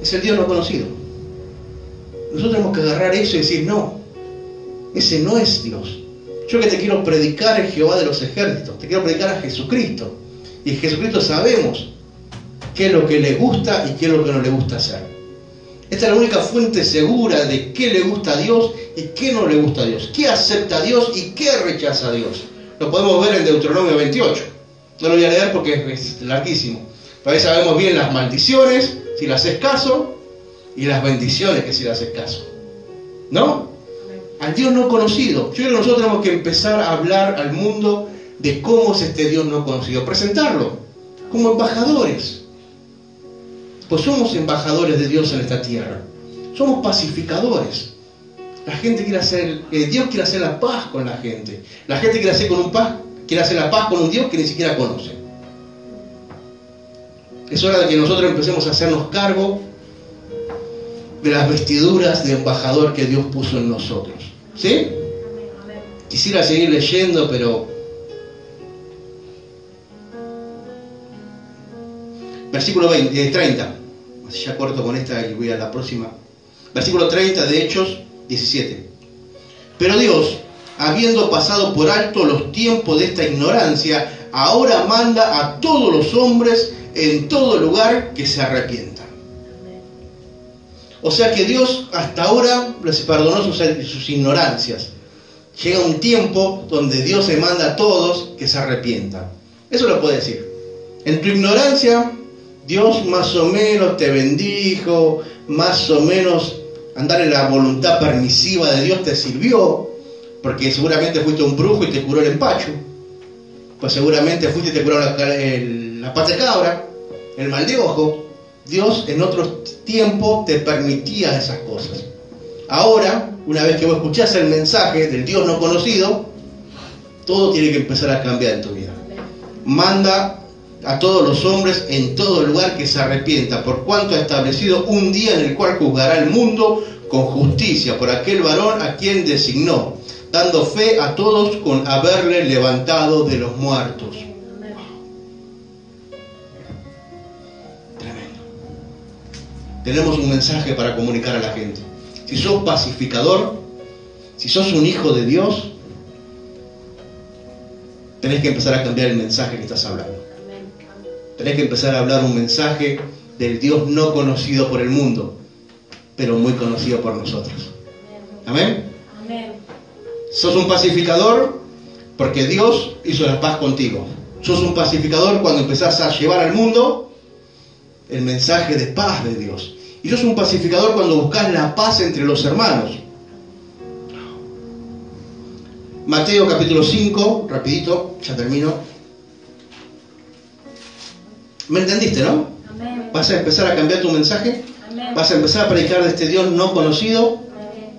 Es el Dios no conocido. Nosotros tenemos que agarrar eso y decir: no, ese no es Dios. Yo que te quiero predicar es Jehová de los ejércitos, te quiero predicar a Jesucristo. Y en Jesucristo sabemos qué es lo que le gusta y qué es lo que no le gusta hacer. Esta es la única fuente segura de qué le gusta a Dios y qué no le gusta a Dios, qué acepta a Dios y qué rechaza a Dios. Lo podemos ver en Deuteronomio 28. No lo voy a leer porque es larguísimo. Pero ahí sabemos bien las maldiciones, si le haces caso, y las bendiciones, que si le haces caso. ¿No? Al Dios no conocido. Yo creo que nosotros tenemos que empezar a hablar al mundo de cómo es este Dios no conocido. Presentarlo como embajadores. Pues somos embajadores de Dios en esta tierra. Somos pacificadores. La gente quiere hacer, Dios quiere hacer la paz con la gente. La gente quiere hacer la paz con un Dios que ni siquiera conoce. Es hora de que nosotros empecemos a hacernos cargo de las vestiduras de embajador que Dios puso en nosotros. ¿Sí? Quisiera seguir leyendo, pero versículo 30. Así ya corto con esta y voy a la próxima. Versículo 30 de Hechos 17. Pero Dios, habiendo pasado por alto los tiempos de esta ignorancia, ahora manda a todos los hombres en todo lugar que se arrepientan. O sea que Dios hasta ahora les perdonó sus ignorancias. Llega un tiempo donde Dios se manda a todos que se arrepientan. Eso lo puede decir. En tu ignorancia, Dios más o menos te bendijo, más o menos andar en la voluntad permisiva de Dios te sirvió, porque seguramente fuiste un brujo y te curó el empacho. Pues seguramente fuiste y te curó la pata de cabra, el mal de ojo. Dios en otro tiempo te permitía esas cosas. Ahora, una vez que vos escuchás el mensaje del Dios no conocido, todo tiene que empezar a cambiar en tu vida. Manda a todos los hombres en todo lugar que se arrepienta, por cuanto ha establecido un día en el cual juzgará el mundo con justicia por aquel varón a quien designó, dando fe a todos con haberle levantado de los muertos. Tremendo. Tenemos un mensaje para comunicar a la gente. Si sos pacificador, si sos un hijo de Dios, tenés que empezar a cambiar el mensaje que estás hablando. Tenés que empezar a hablar un mensaje del Dios no conocido por el mundo, pero muy conocido por nosotros. ¿Amén? Amén. Sos un pacificador porque Dios hizo la paz contigo. Sos un pacificador cuando empezás a llevar al mundo el mensaje de paz de Dios. Y sos un pacificador cuando buscas la paz entre los hermanos. Mateo capítulo 5, rapidito, ya termino. ¿Me entendiste, no? Amén. ¿Vas a empezar a cambiar tu mensaje? Amén. ¿Vas a empezar a predicar de este Dios no conocido? Amén.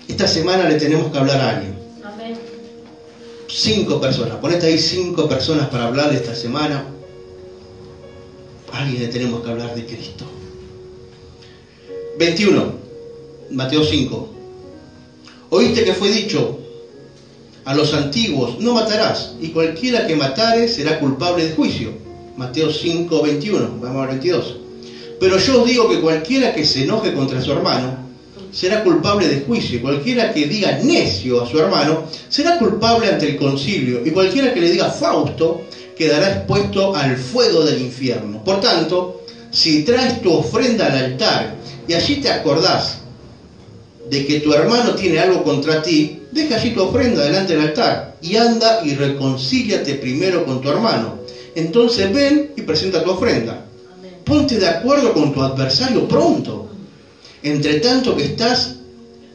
Esta semana le tenemos que hablar a alguien. Amén. 5 personas. Ponete ahí 5 personas para hablar esta semana. A alguien le tenemos que hablar de Cristo. 21. Mateo 5. Oíste que fue dicho a los antiguos, no matarás, y cualquiera que matare será culpable de juicio. Mateo 5, 21, vamos al 22. Pero yo os digo que cualquiera que se enoje contra su hermano será culpable de juicio, y cualquiera que diga necio a su hermano será culpable ante el concilio, y cualquiera que le diga Fausto quedará expuesto al fuego del infierno. Por tanto, si traes tu ofrenda al altar y allí te acordás de que tu hermano tiene algo contra ti, deja allí tu ofrenda delante del altar y anda y reconcíliate primero con tu hermano. Entonces ven y presenta tu ofrenda. Ponte de acuerdo con tu adversario pronto, entre tanto que estás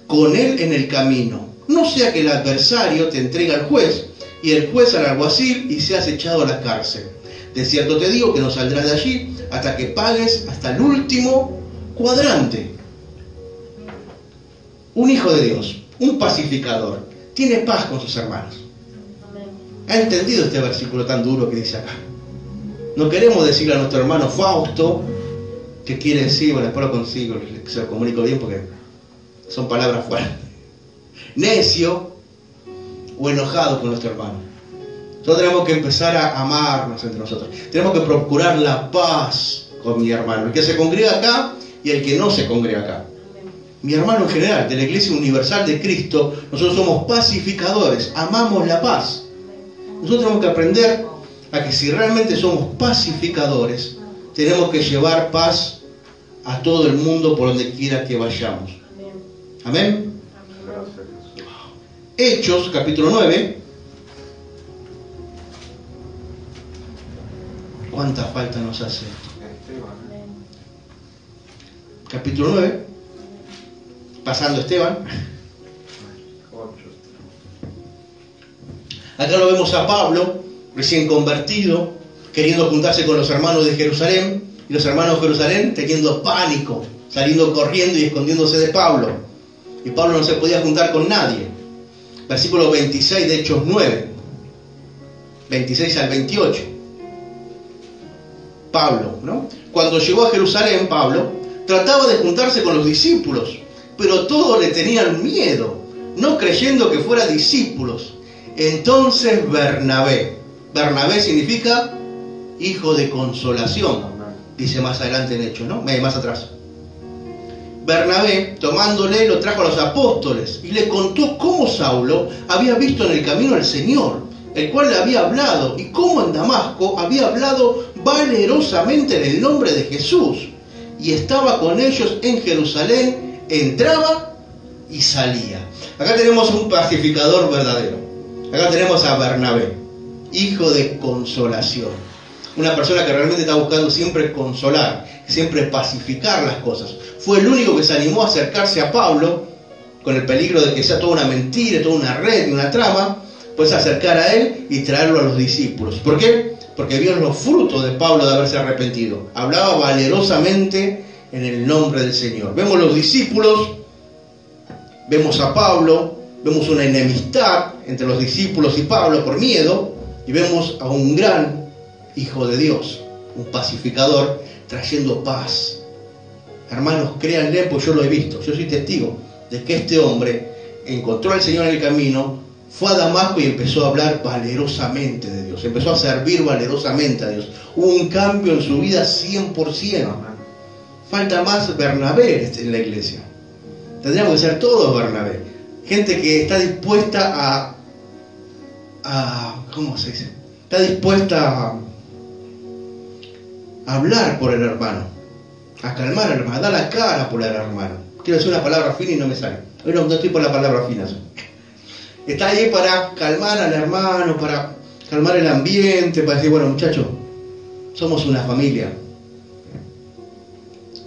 con él en el camino. No sea que el adversario te entregue al juez y el juez al alguacil y seas echado a la cárcel. De cierto te digo que no saldrás de allí hasta que pagues hasta el último cuadrante. Un hijo de Dios, un pacificador, tiene paz con sus hermanos. ¿Ha entendido este versículo tan duro que dice acá? No queremos decirle a nuestro hermano Fausto, que quiere decir, bueno, después lo consigo, se lo comunico bien porque son palabras fuertes. Necio o enojado con nuestro hermano. Nosotros tenemos que empezar a amarnos entre nosotros. Tenemos que procurar la paz con mi hermano, el que se congrega acá y el que no se congrega acá. Mi hermano en general, de la Iglesia Universal de Cristo, nosotros somos pacificadores, amamos la paz. Nosotros tenemos que aprender a que si realmente somos pacificadores, tenemos que llevar paz a todo el mundo por donde quiera que vayamos. Amén. Hechos, capítulo 9. ¿Cuánta falta nos hace esto? Capítulo 9. Pasando Esteban. Acá lo vemos a Pablo, recién convertido, queriendo juntarse con los hermanos de Jerusalén, y los hermanos de Jerusalén teniendo pánico, saliendo corriendo y escondiéndose de Pablo. Y Pablo no se podía juntar con nadie. Versículo 26 de Hechos 9, 26 al 28. Pablo, ¿no? Cuando llegó a Jerusalén, Pablo trataba de juntarse con los discípulos, pero todos le tenían miedo, no creyendo que fuera discípulos. Entonces Bernabé significa hijo de consolación, dice más adelante en Hechos, ¿no? Más atrás. Bernabé, tomándole, lo trajo a los apóstoles y le contó cómo Saulo había visto en el camino al Señor, el cual le había hablado, y cómo en Damasco había hablado valerosamente en el nombre de Jesús, y estaba con ellos en Jerusalén, entraba y salía. Acá tenemos un pacificador verdadero. Acá tenemos a Bernabé, hijo de consolación. Una persona que realmente está buscando siempre consolar, siempre pacificar las cosas. Fue el único que se animó a acercarse a Pablo, con el peligro de que sea toda una mentira, toda una red y una trama, pues acercar a él y traerlo a los discípulos. ¿Por qué? Porque vio los frutos de Pablo de haberse arrepentido. Hablaba valerosamente en el nombre del Señor. Vemos los discípulos, vemos a Pablo, vemos una enemistad entre los discípulos y Pablo por miedo, y vemos a un gran hijo de Dios, un pacificador, trayendo paz. Hermanos, créanle, pues yo lo he visto, yo soy testigo de que este hombre encontró al Señor en el camino, fue a Damasco y empezó a hablar valerosamente de Dios, empezó a servir valerosamente a Dios. Hubo un cambio en su vida 100%. Falta más Bernabé en la iglesia. Tendríamos que ser todos Bernabé. Gente que está dispuesta ¿cómo se dice? Está dispuesta a hablar por el hermano, a calmar al hermano, a dar la cara por el hermano. Quiero decir una palabra fina y no me sale. Hoy no estoy por la palabra fina. Está ahí para calmar al hermano, para calmar el ambiente, para decir, bueno, muchachos, somos una familia.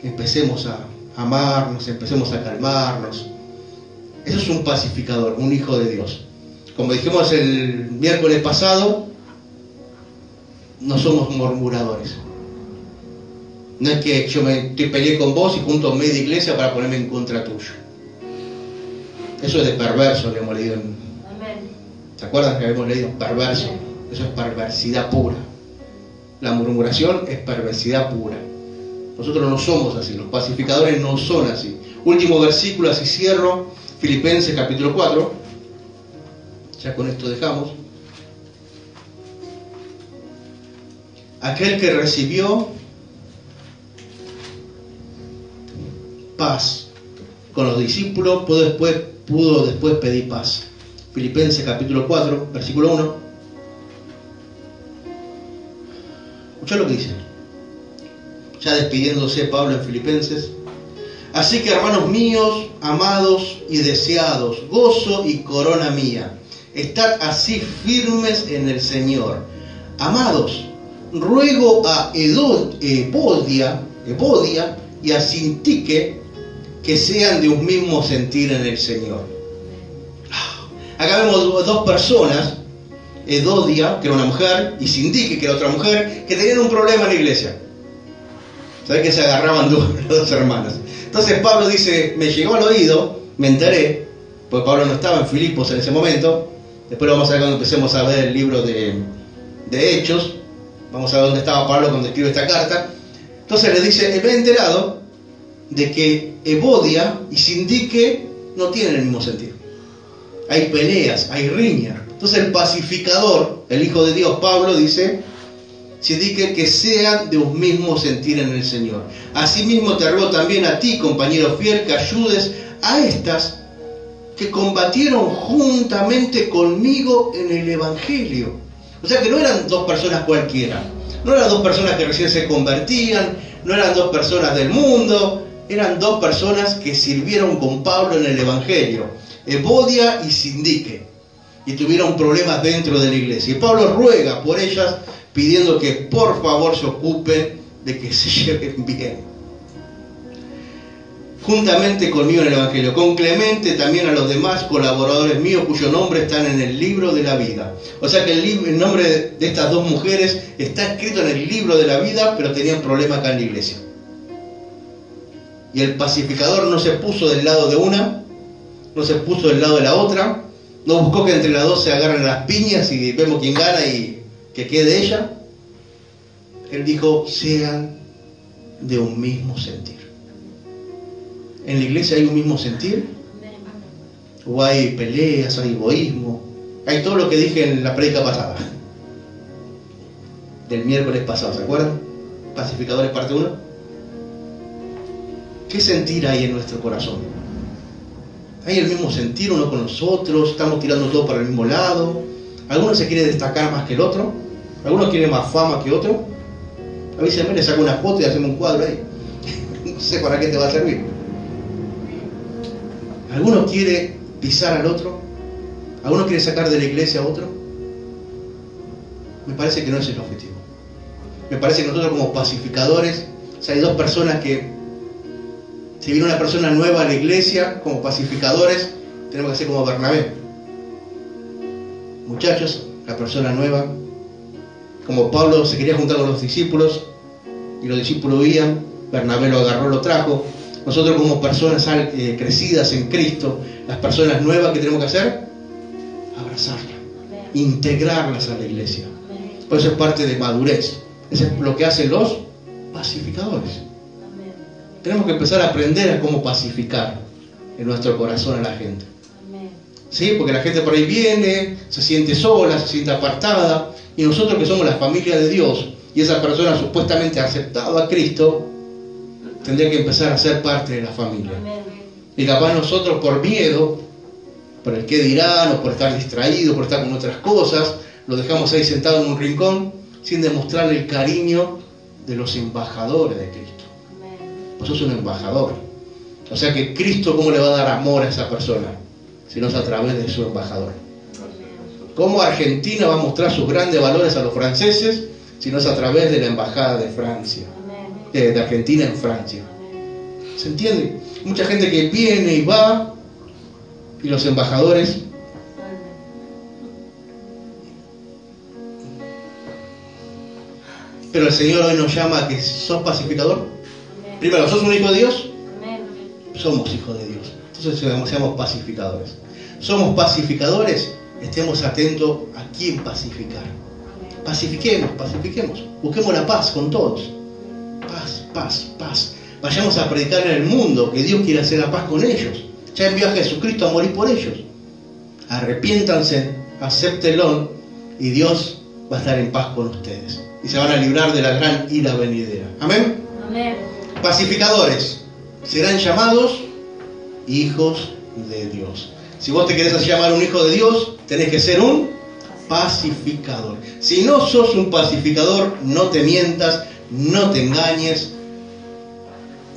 Empecemos a amarnos, empecemos a calmarnos. Eso es un pacificador, un hijo de Dios. Como dijimos el miércoles pasado, no somos murmuradores. No es que yo me peleé con vos y junto a media iglesia para ponerme en contra tuyo. Eso es de perverso, le hemos leído en... ¿Se acuerdan que habíamos leído? Perverso. Eso es perversidad pura. La murmuración es perversidad pura. Nosotros no somos así, los pacificadores no son así. Último versículo, así cierro, Filipenses capítulo 4. Ya con esto dejamos. Aquel que recibió paz con los discípulos pudo después pedir paz. Filipenses capítulo 4, versículo 1. Escuchá lo que dice. Ya despidiéndose Pablo en Filipenses. Así que, hermanos míos, amados y deseados, gozo y corona mía, estad así firmes en el Señor. Amados, ruego a Evodia y a Sintique que sean de un mismo sentir en el Señor. Acá vemos dos personas, Evodia, que era una mujer, y Sintique, que era otra mujer, que tenían un problema en la iglesia. ¿Sabes que se agarraban las dos hermanas? Entonces Pablo dice, me llegó al oído, me enteré, pues Pablo no estaba en Filipos en ese momento. Después lo vamos a ver cuando empecemos a ver el libro de Hechos. Vamos a ver dónde estaba Pablo cuando escribe esta carta. Entonces le dice, me he enterado de que Evodia y Sintique no tienen el mismo sentido. Hay peleas, hay riñas. Entonces el pacificador, el Hijo de Dios, Pablo, dice, Sintique, que sean de un mismo sentir en el Señor. Asimismo te ruego también a ti, compañero fiel, que ayudes a estas que combatieron juntamente conmigo en el Evangelio. O sea que no eran dos personas cualquiera, no eran dos personas que recién se convertían, no eran dos personas del mundo, eran dos personas que sirvieron con Pablo en el Evangelio, Evodia y Sintique, y tuvieron problemas dentro de la iglesia. Y Pablo ruega por ellas, pidiendo que por favor se ocupen de que se lleven bien. Juntamente conmigo en el Evangelio, con Clemente también a los demás colaboradores míos cuyo nombre están en el libro de la vida. O sea que el nombre de estas dos mujeres está escrito en el libro de la vida, pero tenían problemas acá en la iglesia. Y el pacificador no se puso del lado de una, no se puso del lado de la otra, no buscó que entre las dos se agarren las piñas y vemos quién gana y que quede ella. Él dijo, sean de un mismo sentir. ¿En la iglesia hay un mismo sentir? ¿O hay peleas, hay egoísmo? Hay todo lo que dije en la prédica pasada, del miércoles pasado, ¿se acuerdan? Pacificadores parte 1. ¿Qué sentir hay en nuestro corazón? ¿Hay el mismo sentir uno con los otros? ¿Estamos tirando todo para el mismo lado? ¿Alguno se quiere destacar más que el otro? ¿Alguno quiere más fama que otro? A mí se me le saca una foto y hacemos un cuadro ahí. No sé para qué te va a servir. ¿Alguno quiere pisar al otro? ¿Alguno quiere sacar de la iglesia a otro? Me parece que no es el objetivo. Me parece que nosotros como pacificadores, o sea, hay dos personas que, si viene una persona nueva a la iglesia, como pacificadores, tenemos que ser como Bernabé. Muchachos, la persona nueva, como Pablo se quería juntar con los discípulos, y los discípulos huían, Bernabé lo agarró, lo trajo. Nosotros como personas crecidas en Cristo, las personas nuevas, ¿qué tenemos que hacer? Abrazarlas, integrarlas a la iglesia. Por eso es parte de madurez. Eso es lo que hacen los pacificadores. Tenemos que empezar a aprender a cómo pacificar en nuestro corazón a la gente. ¿Sí? Porque la gente por ahí viene, se siente sola, se siente apartada, y nosotros que somos la familia de Dios, y esa persona supuestamente ha aceptado a Cristo, tendría que empezar a ser parte de la familia. Y capaz nosotros por miedo, por el qué dirán, o por estar distraídos, por estar con otras cosas, lo dejamos ahí sentado en un rincón, sin demostrarle el cariño de los embajadores de Cristo. Vos sos un embajador. O sea que Cristo, ¿cómo le va a dar amor a esa persona? Si no es a través de su embajador. ¿Cómo Argentina va a mostrar sus grandes valores a los franceses si no es a través de la embajada de Francia, de Argentina en Francia? ¿Se entiende? Mucha gente que viene y va, y los embajadores pero el Señor hoy nos llama a que sos pacificador. Primero, ¿sos un hijo de Dios? Somos hijos de Dios. Entonces seamos pacificadores. Somos pacificadores, estemos atentos a quién pacificar. Pacifiquemos. Busquemos la paz con todos. Paz. Vayamos a predicar en el mundo que Dios quiere hacer la paz con ellos. Ya envió a Jesucristo a morir por ellos. Arrepiéntanse, acéptenlo, y Dios va a estar en paz con ustedes. Y se van a librar de la gran ira venidera. Amén. Pacificadores serán llamados hijos de Dios. Si vos te querés llamar un hijo de Dios, tenés que ser un pacificador. Si no sos un pacificador, no te mientas, no te engañes,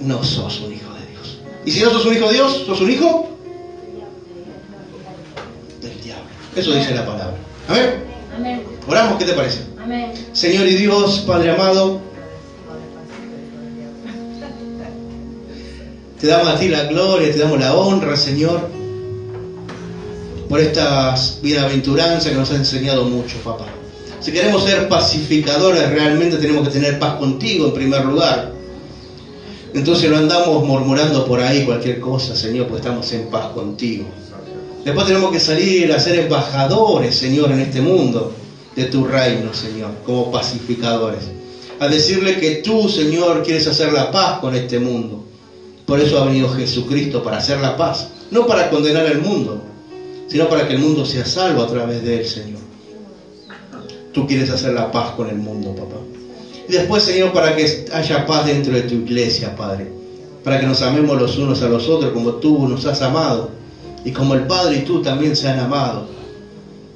no sos un hijo de Dios. Y si no sos un hijo de Dios, sos un hijo del diablo. Eso dice la palabra. Amén. Oramos, ¿qué te parece? Amén. Señor y Dios, Padre amado, te damos a ti la gloria, te damos la honra, Señor, por estas bienaventuranzas que nos ha enseñado mucho, papá. Si queremos ser pacificadores, realmente tenemos que tener paz contigo en primer lugar. Entonces no andamos murmurando por ahí cualquier cosa, Señor, porque estamos en paz contigo. Después tenemos que salir a ser embajadores, Señor, en este mundo de tu reino, Señor, como pacificadores. A decirle que tú, Señor, quieres hacer la paz con este mundo. Por eso ha venido Jesucristo, para hacer la paz. No para condenar al mundo, sino para que el mundo sea salvo a través de él, Señor. Tú quieres hacer la paz con el mundo, papá. Y después, Señor, para que haya paz dentro de tu iglesia, Padre. Para que nos amemos los unos a los otros como tú nos has amado. Y como el Padre y tú también se han amado.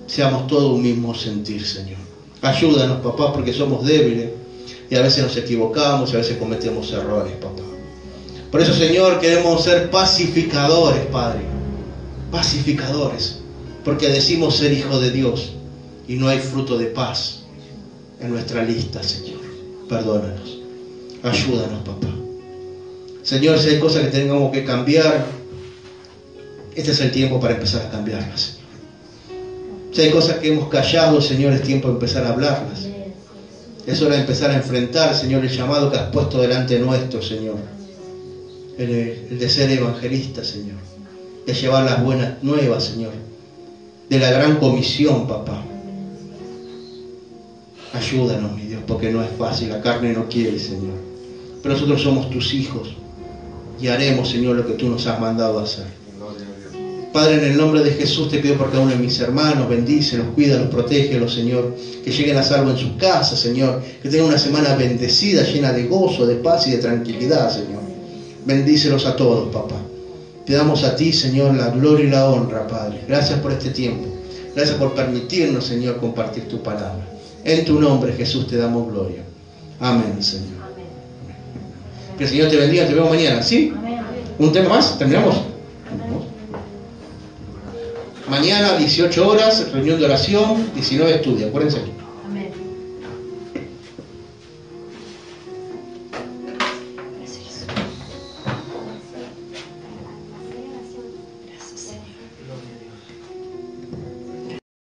Seamos todo un mismo sentir, Señor. Ayúdanos, papá, porque somos débiles. Y a veces nos equivocamos y a veces cometemos errores, papá. Por eso, Señor, queremos ser pacificadores, Padre. Pacificadores. Porque decimos ser hijo de Dios. Y no hay fruto de paz en nuestra lista, Señor. Perdónanos. Ayúdanos, papá. Señor, si hay cosas que tengamos que cambiar, este es el tiempo para empezar a cambiarlas, Señor. Si hay cosas que hemos callado, Señor, es tiempo de empezar a hablarlas. Es hora de empezar a enfrentar, Señor, el llamado que has puesto delante nuestro, Señor. El de ser evangelista, Señor. De llevar las buenas nuevas, Señor. De la gran comisión, papá. Ayúdanos, mi Dios, porque no es fácil, la carne no quiere, Señor. Pero nosotros somos tus hijos y haremos, Señor, lo que tú nos has mandado a hacer. Padre, en el nombre de Jesús te pido por cada uno de mis hermanos, bendícelos, cuídalos, protégelos, Señor, que lleguen a salvo en sus casas, Señor, que tengan una semana bendecida, llena de gozo, de paz y de tranquilidad, Señor. Bendícelos a todos, papá. Te damos a ti, Señor, la gloria y la honra, Padre. Gracias por este tiempo. Gracias por permitirnos, Señor, compartir tu palabra. En tu nombre, Jesús, te damos gloria. Amén, Señor. Amén. Que el Señor te bendiga, te vemos mañana, ¿sí? Amén. ¿Un tema más? ¿Terminamos? Mañana, 18 horas, reunión de oración, 19 estudio. Acuérdense.